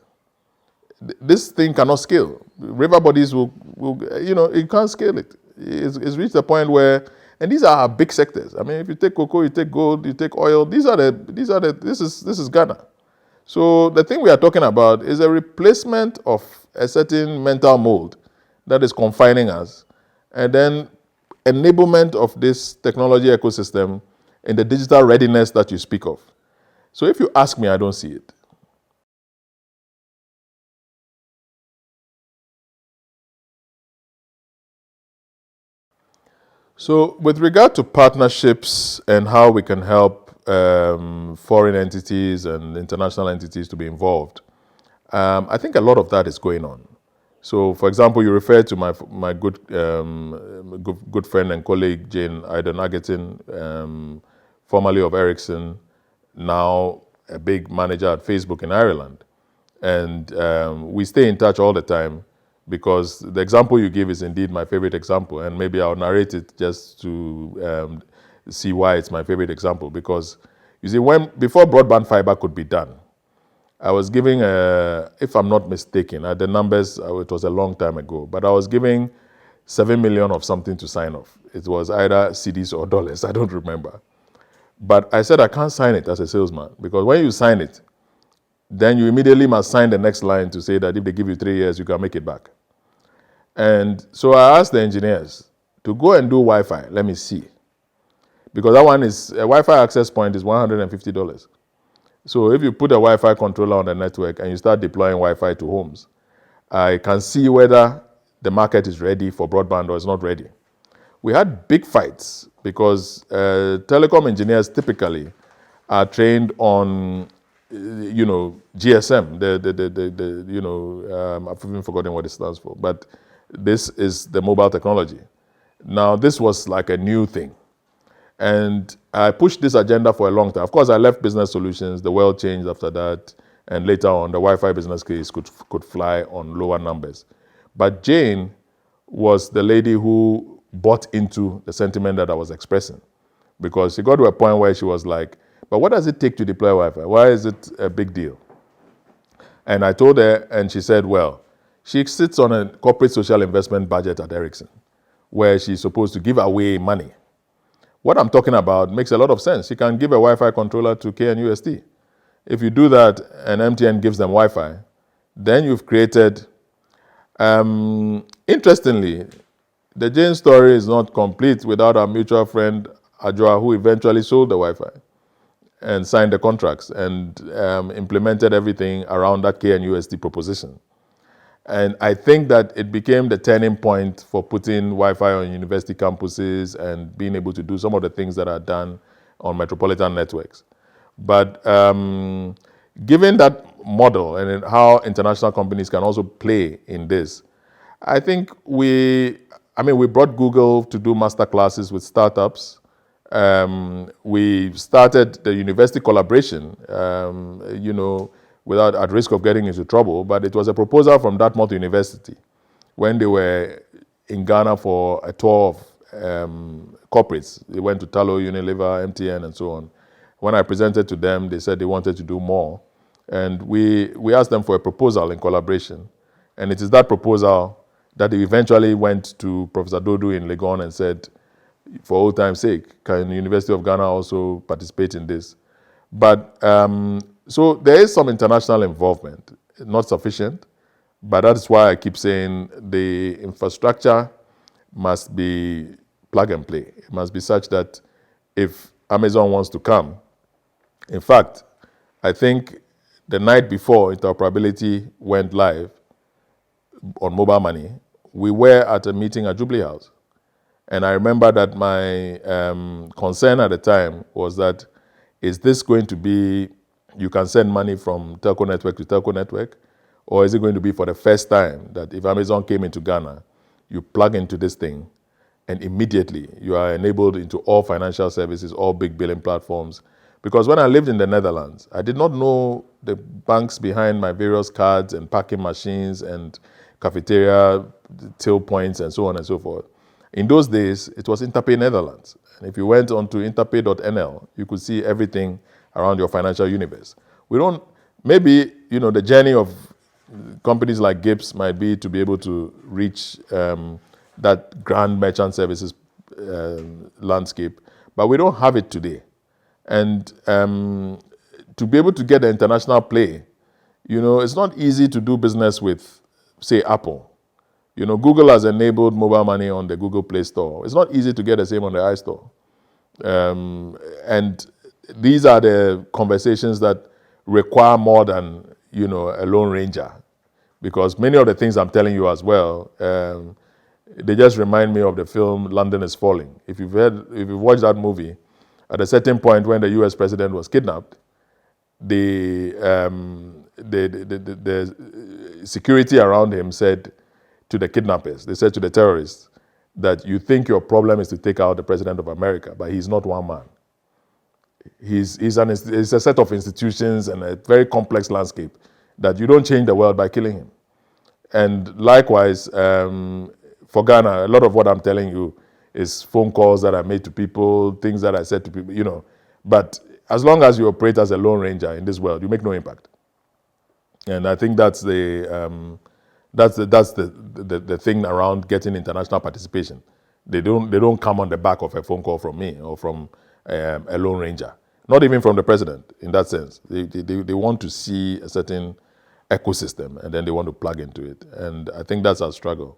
This thing cannot scale. River bodies will it can't scale it. It's reached a point where, and these are big sectors. I mean, if you take cocoa, you take gold, you take oil, this is Ghana. So the thing we are talking about is a replacement of a certain mental mold that is confining us, and then enablement of this technology ecosystem in the digital readiness that you speak of. So if you ask me, I don't see it. So with regard to partnerships and how we can help foreign entities and international entities to be involved, I think a lot of that is going on. So, for example, you referred to my good friend and colleague Jane Iden-Agerton, formerly of Ericsson, now a big manager at Facebook in Ireland. And we stay in touch all the time because the example you give is indeed my favorite example. And maybe I'll narrate it just to see why it's my favorite example. Because, you see, before broadband fiber could be done, I was giving, if I'm not mistaken, the numbers, it was a long time ago, but I was giving 7 million of something to sign off. It was either cedis or dollars, I don't remember. But I said I can't sign it as a salesman, because when you sign it, then you immediately must sign the next line to say that if they give you 3 years, you can make it back. And so I asked the engineers to go and do Wi-Fi, let me see. Because that one is, a Wi-Fi access point is $150. So if you put a Wi-Fi controller on the network and you start deploying Wi-Fi to homes, I can see whether the market is ready for broadband or it's not ready. We had big fights because telecom engineers typically are trained on, GSM. I've even forgotten what it stands for, but this is the mobile technology. Now, this was like a new thing. And I pushed this agenda for a long time. Of course, I left business solutions. The world changed after that. And later on, the Wi-Fi business case could fly on lower numbers. But Jane was the lady who bought into the sentiment that I was expressing. Because she got to a point where she was like, but what does it take to deploy Wi-Fi? Why is it a big deal? And I told her, and she said, well, she sits on a corporate social investment budget at Ericsson, where she's supposed to give away money. What I'm talking about makes a lot of sense. You can give a Wi-Fi controller to KNUST. If you do that and MTN gives them Wi-Fi, then you've created... interestingly, the Jane story is not complete without our mutual friend, Adjoa, who eventually sold the Wi-Fi. and signed the contracts and implemented everything around that KNUST proposition. And I think that it became the turning point for putting Wi-Fi on university campuses and being able to do some of the things that are done on metropolitan networks. But given that model and how international companies can also play in this, I think we brought Google to do master classes with startups. We started the university collaboration, without at risk of getting into trouble, but it was a proposal from Dartmouth University when they were in Ghana for a tour of corporates. They went to Talo, Unilever, MTN, and so on. When I presented to them, they said they wanted to do more. And we asked them for a proposal in collaboration. And it is that proposal that they eventually went to Professor Dodu in Legon and said, for old time's sake, can the University of Ghana also participate in this? But so there is some international involvement, not sufficient, but that's why I keep saying the infrastructure must be plug and play. It must be such that if Amazon wants to come, in fact, I think the night before interoperability went live on mobile money, we were at a meeting at Jubilee House. And I remember that my concern at the time was that, is this going to be, you can send money from telco network to telco network, or is it going to be for the first time that if Amazon came into Ghana, you plug into this thing and immediately you are enabled into all financial services, all big billing platforms? Because when I lived in the Netherlands, I did not know the banks behind my various cards and packing machines and cafeteria till points and so on and so forth. In those days, it was Interpay Netherlands. And if you went onto interpay.nl, you could see everything around your financial universe. Maybe, the journey of companies like Gibbs might be to be able to reach that grand merchant services landscape, but we don't have it today. And to be able to get the international play, it's not easy to do business with, say, Apple. Google has enabled mobile money on the Google Play Store. It's not easy to get the same on the iStore. And these are the conversations that require more than, a Lone Ranger. Because many of the things I'm telling you as well, they just remind me of the film London is Falling. If you've watched that movie, at a certain point when the US president was kidnapped, the security around him said to the kidnappers, they said to the terrorists, that you think your problem is to take out the president of America, but he's not one man. He's a set of institutions and a very complex landscape that you don't change the world by killing him. And likewise, for Ghana, a lot of what I'm telling you is phone calls that I made to people, things that I said to people, But as long as you operate as a Lone Ranger in this world, you make no impact. And I think that's the thing around getting international participation. They don't come on the back of a phone call from me or from a Lone Ranger. Not even from the president, in that sense. They want to see a certain ecosystem and then they want to plug into it. And I think that's our struggle.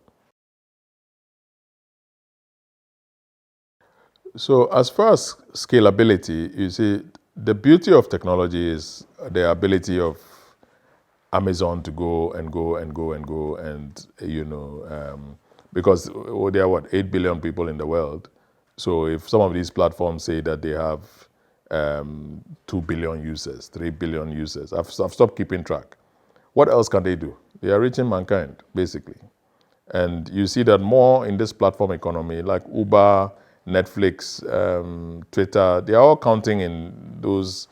So as far as scalability, you see, the beauty of technology is the ability of Amazon to go and go and go and go and, because there are 8 billion people in the world. So if some of these platforms say that they have 2 billion users, 3 billion users, I've stopped keeping track. What else can they do? They are reaching mankind, basically. And you see that more in this platform economy, like Uber, Netflix, Twitter, they are all counting in those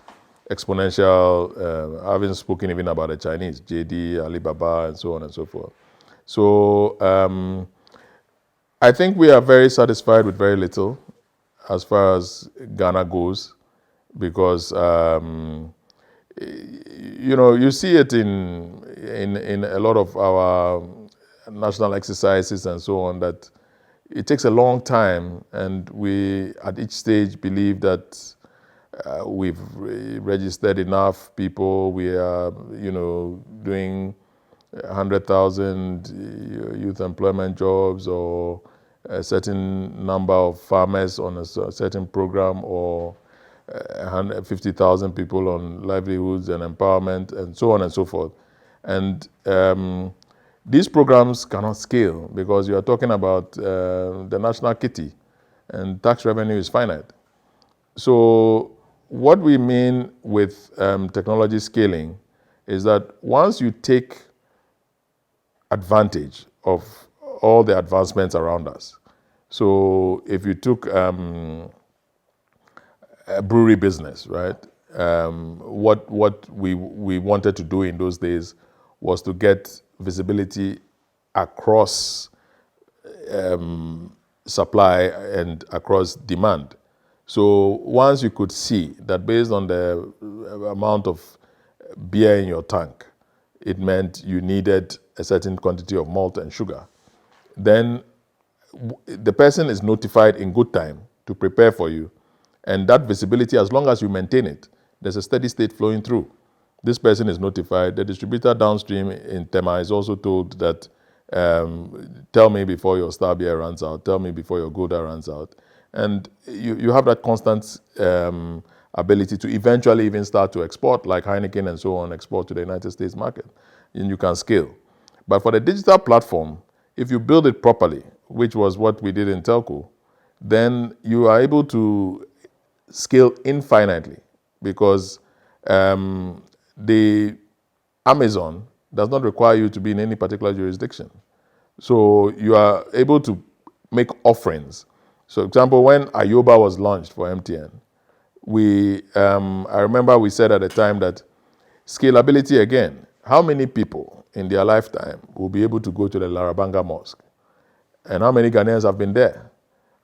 exponential, I haven't spoken even about the Chinese, JD, Alibaba, and so on and so forth. So I think we are very satisfied with very little as far as Ghana goes, because you see it in a lot of our national exercises and so on, that it takes a long time, and we at each stage believe that we've registered enough people. We are, doing 100,000 youth employment jobs, or a certain number of farmers on a certain program, or 150,000 people on livelihoods and empowerment and so on and so forth. And these programs cannot scale because you are talking about the national kitty and tax revenue is finite. So what we mean with technology scaling is that once you take advantage of all the advancements around us. So if you took a brewery business, right? What we wanted to do in those days was to get visibility across supply and across demand. So once you could see that based on the amount of beer in your tank, it meant you needed a certain quantity of malt and sugar, then the person is notified in good time to prepare for you. And that visibility, as long as you maintain it, there's a steady state flowing through. This person is notified. The distributor downstream in Tema is also told that tell me before your star beer runs out, tell me before your Gouda runs out. And you have that constant ability to eventually even start to export, like Heineken and so on, export to the United States market. And you can scale. But for the digital platform, if you build it properly, which was what we did in telco, then you are able to scale infinitely because the Amazon does not require you to be in any particular jurisdiction. So you are able to make offerings. So, for example, when Ayoba was launched for MTN, I remember we said at the time that scalability again, how many people in their lifetime will be able to go to the Larabanga Mosque? And how many Ghanaians have been there?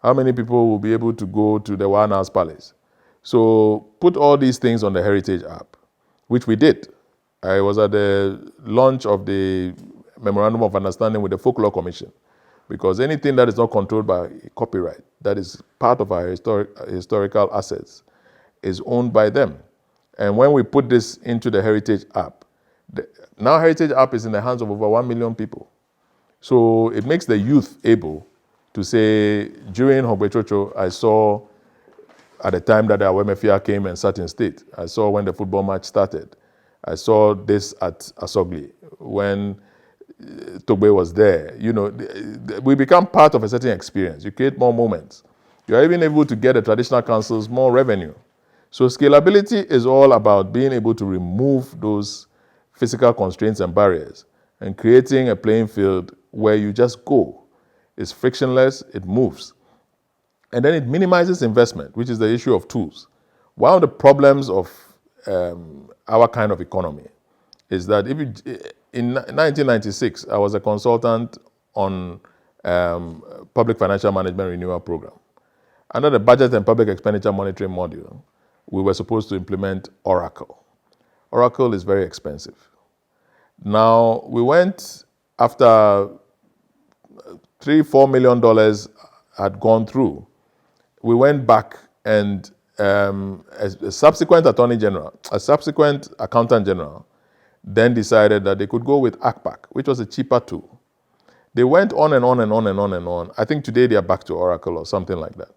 How many people will be able to go to the One House Palace? So put all these things on the Heritage app, which we did. I was at the launch of the Memorandum of Understanding with the Folklore Commission, because anything that is not controlled by copyright, that is part of our historical assets, is owned by them. And when we put this into the Heritage app, now Heritage app is in the hands of over 1 million people. So it makes the youth able to say, during Hogbechocho, I saw at the time that the Awemefia came and sat in state. I saw when the football match started. I saw this at Asogli when Togbe was there. You know, we become part of a certain experience. You create more moments. You are even able to get the traditional councils more revenue. So scalability is all about being able to remove those physical constraints and barriers and creating a playing field where you just go. It's frictionless, it moves. And then it minimizes investment, which is the issue of tools. One of the problems of our kind of economy is that in 1996, I was a consultant on Public Financial Management Renewal Program. Under the Budget and Public Expenditure Monitoring module, we were supposed to implement Oracle. Oracle is very expensive. Now, we went after $3-4 million had gone through. We went back and a subsequent attorney general, a subsequent accountant general, then decided that they could go with ACPAC, which was a cheaper tool. They went on and on and on and on and on. I think today they are back to Oracle or something like that.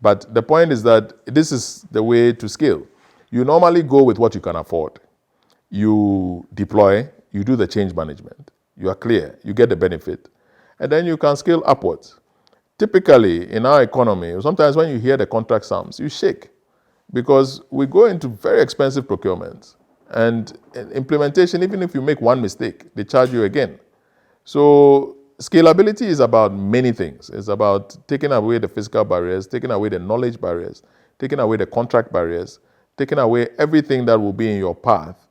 But the point is that this is the way to scale. You normally go with what you can afford. You deploy, you do the change management. You are clear, you get the benefit, and then you can scale upwards. Typically, in our economy, sometimes when you hear the contract sums, you shake because we go into very expensive procurements. And in implementation, even if you make one mistake, they charge you again. So scalability is about many things. It's about taking away the physical barriers, taking away the knowledge barriers, taking away the contract barriers, taking away everything that will be in your path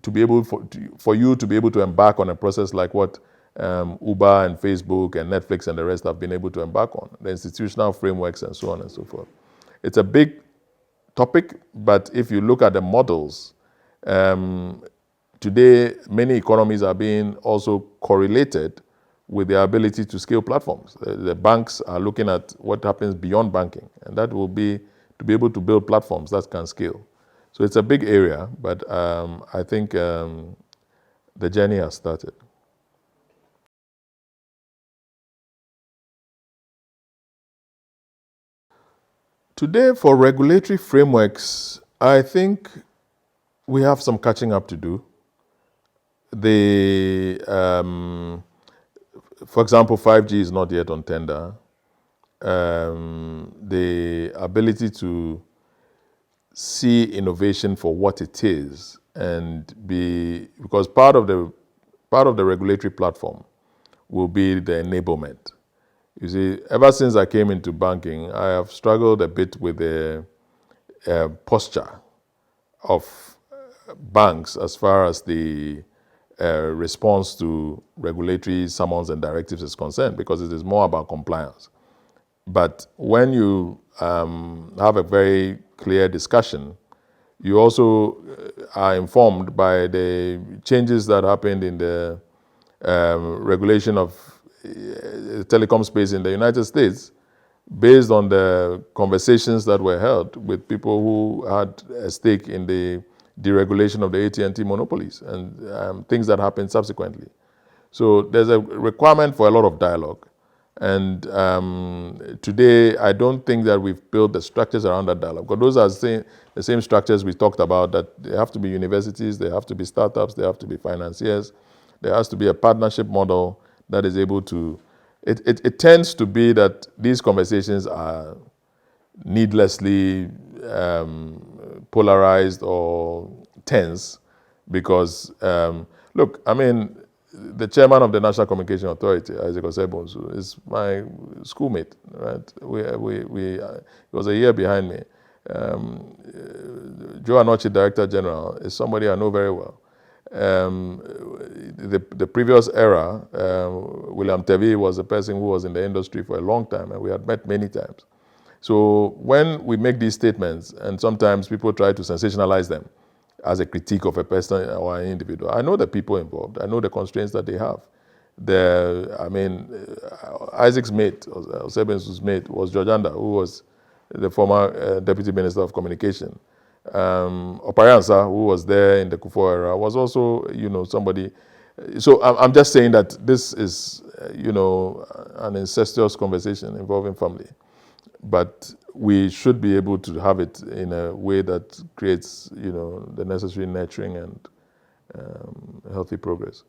to be able for you to be able to embark on a process like what Uber and Facebook and Netflix and the rest have been able to embark on, the institutional frameworks and so on and so forth. It's a big topic, but if you look at the models, today many economies are being also correlated with their ability to scale platforms. The banks are looking at what happens beyond banking, and that will be to be able to build platforms that can scale. So it's a big area, but I think the journey has started. Today, for regulatory frameworks, I think we have some catching up to do. For example, 5G is not yet on tender. The ability to see innovation for what it is and because part of the regulatory platform will be the enablement. You see, ever since I came into banking, I have struggled a bit with the posture of banks as far as the response to regulatory summons and directives is concerned, because it is more about compliance. But when you have a very clear discussion, you also are informed by the changes that happened in the regulation of telecom space in the United States, based on the conversations that were held with people who had a stake in the deregulation of the AT&T monopolies and things that happened subsequently. So there's a requirement for a lot of dialogue. And today, I don't think that we've built the structures around that dialogue. Because those are the same structures we talked about, that they have to be universities, they have to be startups, they have to be financiers. There has to be a partnership model that is able to... It tends to be that these conversations are needlessly polarized or tense because, look, I mean, the chairman of the National Communication Authority, Eric Nsarkoh, is my schoolmate, right? He was a year behind me. Joe Anochi, Director General, is somebody I know very well. The previous era, William Tevi was a person who was in the industry for a long time, and we had met many times. So when we make these statements, and sometimes people try to sensationalize them as a critique of a person or an individual, I know the people involved. I know the constraints that they have. Isaac's mate, Osebensu's mate, was George Anda, who was the former Deputy Minister of Communication. Opayansa, who was there in the Kufuor era, was also, somebody. So I'm just saying that this is, an incestuous conversation involving family. But we should be able to have it in a way that creates, the necessary nurturing and healthy progress.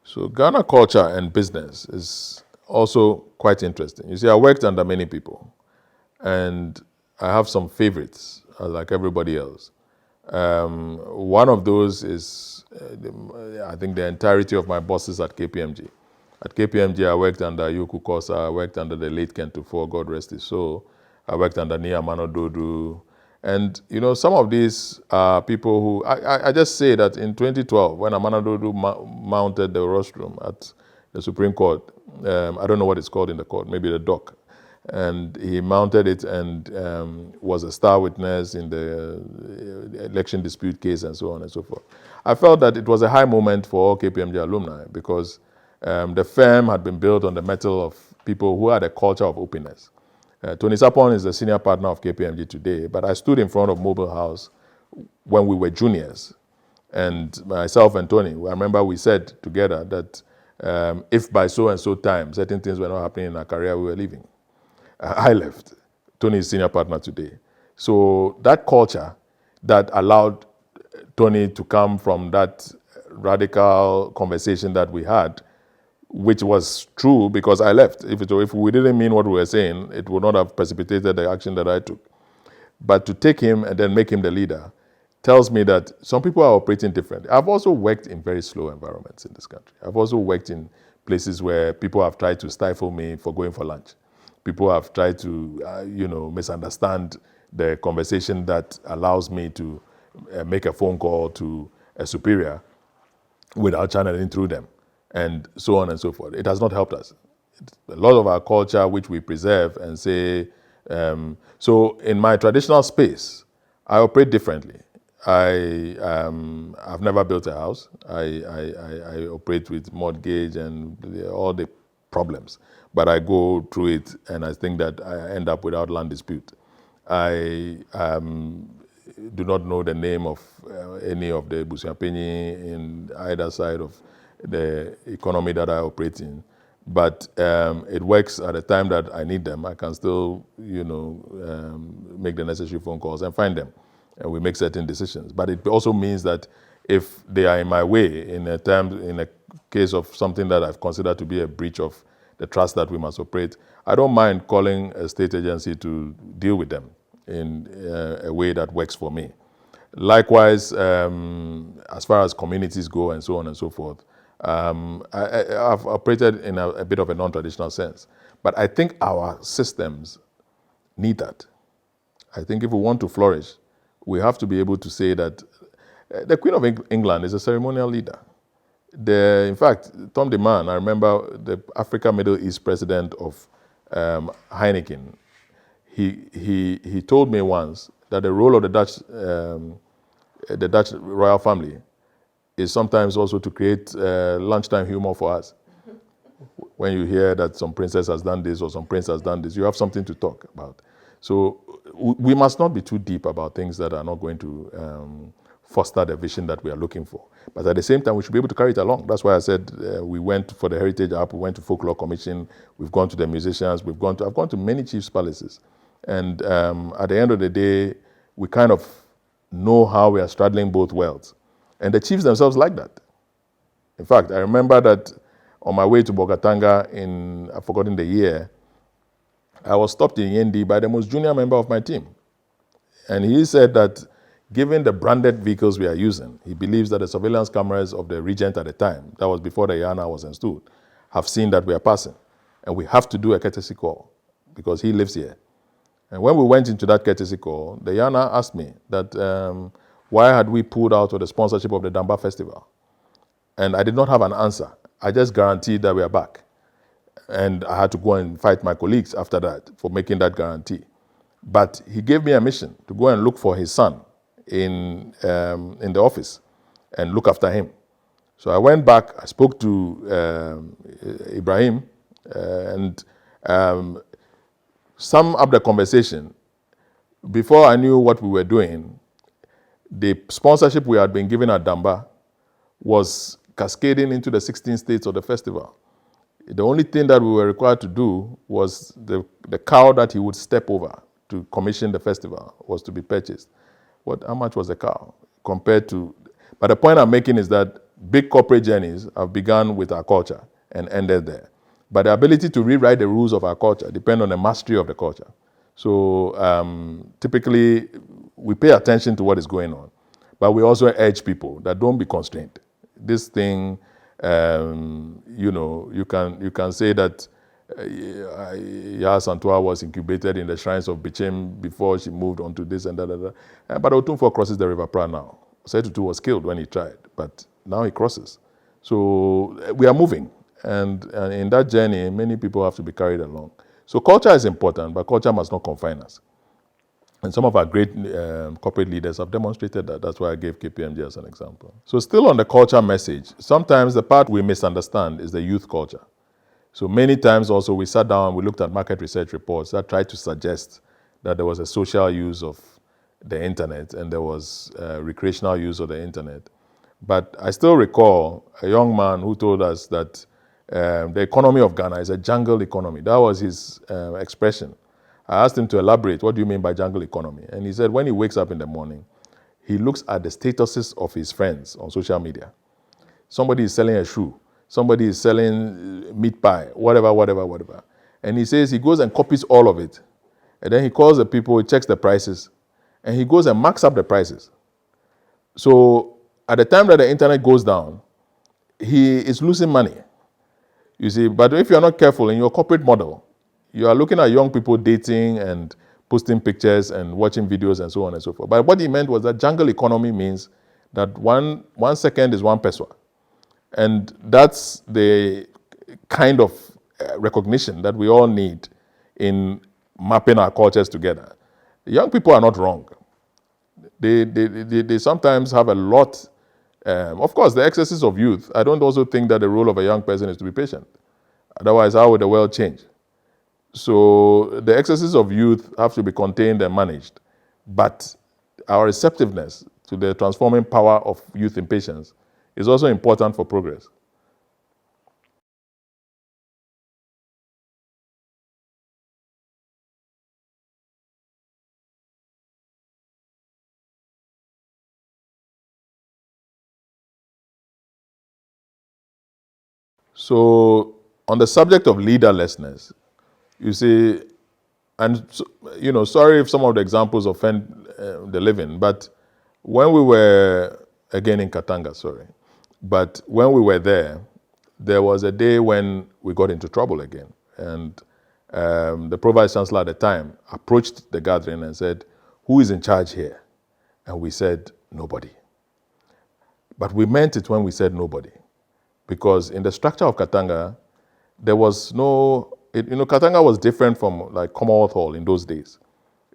So Ghana culture and business is also quite interesting. You see, I worked under many people, and I have some favorites, like everybody else. One of those is, I think, the entirety of my bosses at KPMG. At KPMG, I worked under Yoku Kosa, I worked under the late Ken Tufo, God rest his soul. I worked under Nia Manododu. And, some of these are people who, I just say that in 2012, when Amanadodu mounted the rostrum at the Supreme Court, I don't know what it's called in the court, maybe the dock, and he mounted it and was a star witness in the election dispute case and so on and so forth. I felt that it was a high moment for all KPMG alumni because the firm had been built on the metal of people who had a culture of openness. Tony Sapon is the senior partner of KPMG today, but I stood in front of Mobile House when we were juniors. And myself and Tony, I remember we said together that if by so and so time certain things were not happening in our career, we were leaving. I left. Tony is senior partner today. So that culture that allowed Tony to come from that radical conversation that we had, which was true because I left. If we didn't mean what we were saying, it would not have precipitated the action that I took. But to take him and then make him the leader tells me that some people are operating differently. I've also worked in very slow environments in this country. I've also worked in places where people have tried to stifle me for going for lunch. People have tried to, misunderstand the conversation that allows me to make a phone call to a superior without channeling through them, and so on and so forth. It has not helped us. A lot of our culture, which we preserve and say, so in my traditional space, I operate differently. I've never built a house. I operate with mortgage and all the problems, but I go through it, and I think that I end up without land dispute. I do not know the name of any of the Busuapenyi in either side of the economy that I operate in. But it works at the time that I need them. I can still, make the necessary phone calls and find them. And we make certain decisions. But it also means that if they are in my way in a case of something that I've considered to be a breach of the trust that we must operate, I don't mind calling a state agency to deal with them in a way that works for me. Likewise, as far as communities go and so on and so forth, I've operated in a bit of a non-traditional sense. But I think our systems need that. I think if we want to flourish, we have to be able to say that the Queen of England is a ceremonial leader. In fact, Tom de Man, I remember the Africa Middle East president of Heineken, he told me once that the role of the Dutch royal family is sometimes also to create lunchtime humor for us. When you hear that some princess has done this or some prince has done this, you have something to talk about. So we must not be too deep about things that are not going to foster the vision that we are looking for. But at the same time, we should be able to carry it along. That's why I said we went for the Heritage App, we went to Folklore Commission, we've gone to the musicians, I've gone to many chiefs' palaces. And at the end of the day, we kind of know how we are straddling both worlds. And the chiefs themselves like that. In fact, I remember that on my way to Bogatanga I've forgotten the year, I was stopped in Yendi by the most junior member of my team. And he said that given the branded vehicles we are using, he believes that the surveillance cameras of the regent at the time, that was before the Yana was installed, have seen that we are passing. And we have to do a courtesy call because he lives here. And when we went into that courtesy call, the Yana asked me that why had we pulled out of the sponsorship of the Damba Festival? And I did not have an answer. I just guaranteed that we are back. And I had to go and fight my colleagues after that for making that guarantee. But he gave me a mission to go and look for his son in the office and look after him. So I went back, I spoke to Ibrahim and summed up the conversation. Before I knew what we were doing, the sponsorship we had been given at Damba was cascading into the 16 states of the festival. The only thing that we were required to do was the cow that he would step over to commission the festival was to be purchased. How much was the cow compared to? But the point I'm making is that big corporate journeys have begun with our culture and ended there. But the ability to rewrite the rules of our culture depends on the mastery of the culture. So typically, we pay attention to what is going on, but we also urge people that don't be constrained. This thing, you can say that Yaa Santua was incubated in the shrines of Bichim before she moved on to this and that. But Otunfo crosses the River Pra now. Setutu was killed when he tried, but now he crosses. So we are moving. And in that journey, many people have to be carried along. So culture is important, but culture must not confine us. And some of our great corporate leaders have demonstrated that. That's why I gave KPMG as an example. So still on the culture message, sometimes the part we misunderstand is the youth culture. So many times also we sat down and we looked at market research reports that tried to suggest that there was a social use of the internet and there was recreational use of the internet. But I still recall a young man who told us that the economy of Ghana is a jungle economy. That was his expression. I asked him to elaborate, what do you mean by jungle economy? And he said when he wakes up in the morning, he looks at the statuses of his friends on social media. Somebody is selling a shoe. Somebody is selling meat pie, whatever. And he says he goes and copies all of it. And then he calls the people, he checks the prices, and he goes and marks up the prices. So at the time that the internet goes down, he is losing money. You see, but if you're not careful in your corporate model, you are looking at young people dating and posting pictures and watching videos and so on and so forth. But what he meant was that jungle economy means that 1 second is 1 peso. And that's the kind of recognition that we all need in mapping our cultures together. Young people are not wrong. They sometimes have a lot. Of course, the excesses of youth, I don't also think that the role of a young person is to be patient. Otherwise, how would the world change? So the excesses of youth have to be contained and managed. But our receptiveness to the transforming power of youth impatience is also important for progress. So, on the subject of leaderlessness, you see, and sorry if some of the examples offend the living, but when we were, again in Katanga, sorry, but when we were there was a day when we got into trouble again. And the Provice Chancellor at the time approached the gathering and said, "Who is in charge here?" And we said, "Nobody." But we meant it when we said nobody. Because in the structure of Katanga, there was Katanga was different from like Commonwealth Hall in those days.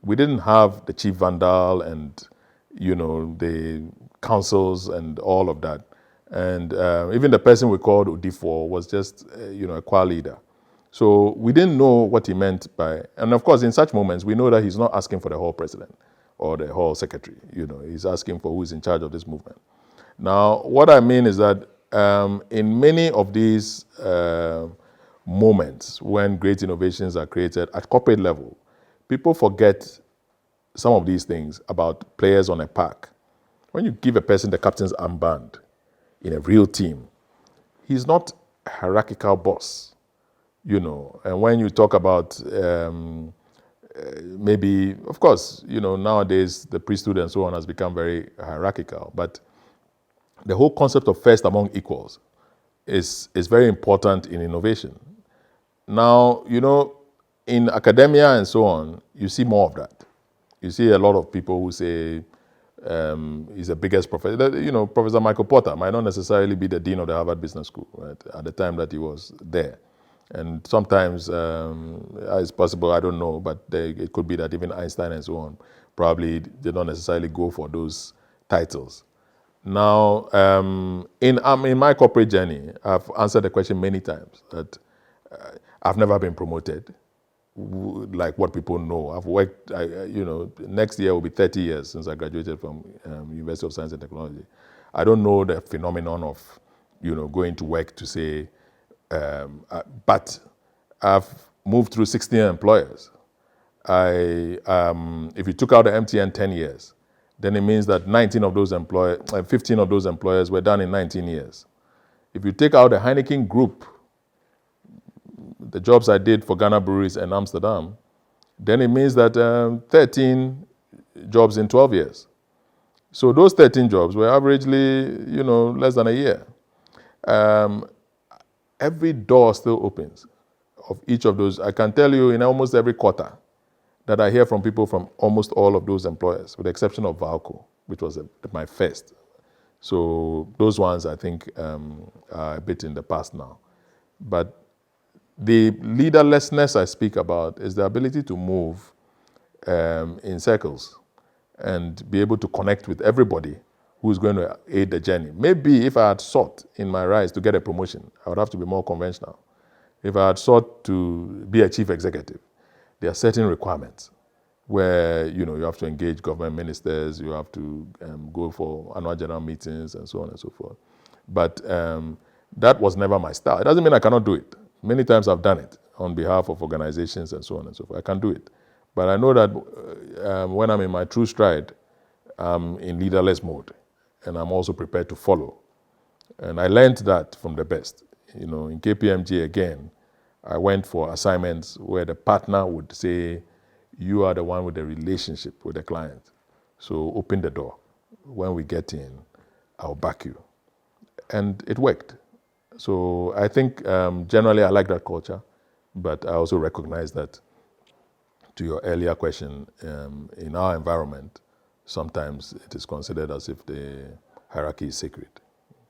We didn't have the chief vandal and, the councils and all of that. And even the person we called Udifo was just, a choir leader. So we didn't know what he meant by, and of course, in such moments, we know that he's not asking for the hall president or the hall secretary. He's asking for who is in charge of this movement. Now, what I mean is that in many of these moments when great innovations are created at corporate level, people forget some of these things about players on a park. When you give a person the captain's armband in a real team, he's not a hierarchical boss, And when you talk about maybe, of course, nowadays the priesthood and so on has become very hierarchical, but the whole concept of first among equals is very important in innovation. Now, in academia and so on, you see more of that. You see a lot of people who say he's the biggest professor. Professor Michael Porter might not necessarily be the dean of the Harvard Business School, right, at the time that he was there. And sometimes it's possible, I don't know, but it could be that even Einstein and so on probably did not necessarily go for those titles. Now, in my corporate journey, I've answered the question many times that I've never been promoted, like what people know. I've worked, next year will be 30 years since I graduated from University of Science and Technology. I don't know the phenomenon of, going to work to say, but I've moved through 16 employers. If you took out the MTN 10 years, then it means that 15 of those employers were done in 19 years. If you take out the Heineken Group, the jobs I did for Ghana Breweries and Amsterdam, then it means that 13 jobs in 12 years. So those 13 jobs were averagely, less than a year. Every door still opens of each of those. I can tell you in almost every quarter that I hear from people from almost all of those employers, with the exception of Valco, which was my first. So those ones, I think, are a bit in the past now. But the leaderlessness I speak about is the ability to move in circles and be able to connect with everybody who's going to aid the journey. Maybe if I had sought in my rise to get a promotion, I would have to be more conventional. If I had sought to be a chief executive, there are certain requirements where you have to engage government ministers, you have to go for annual general meetings and so on and so forth. But that was never my style. It doesn't mean I cannot do it. Many times I've done it on behalf of organizations and so on and so forth. I can do it. But I know that when I'm in my true stride, I'm in leaderless mode, and I'm also prepared to follow. And I learned that from the best. In KPMG again, I went for assignments where the partner would say, "You are the one with the relationship with the client. So open the door. When we get in, I'll back you." And it worked. So I think generally I like that culture, but I also recognize that, to your earlier question, in our environment, sometimes it is considered as if the hierarchy is sacred.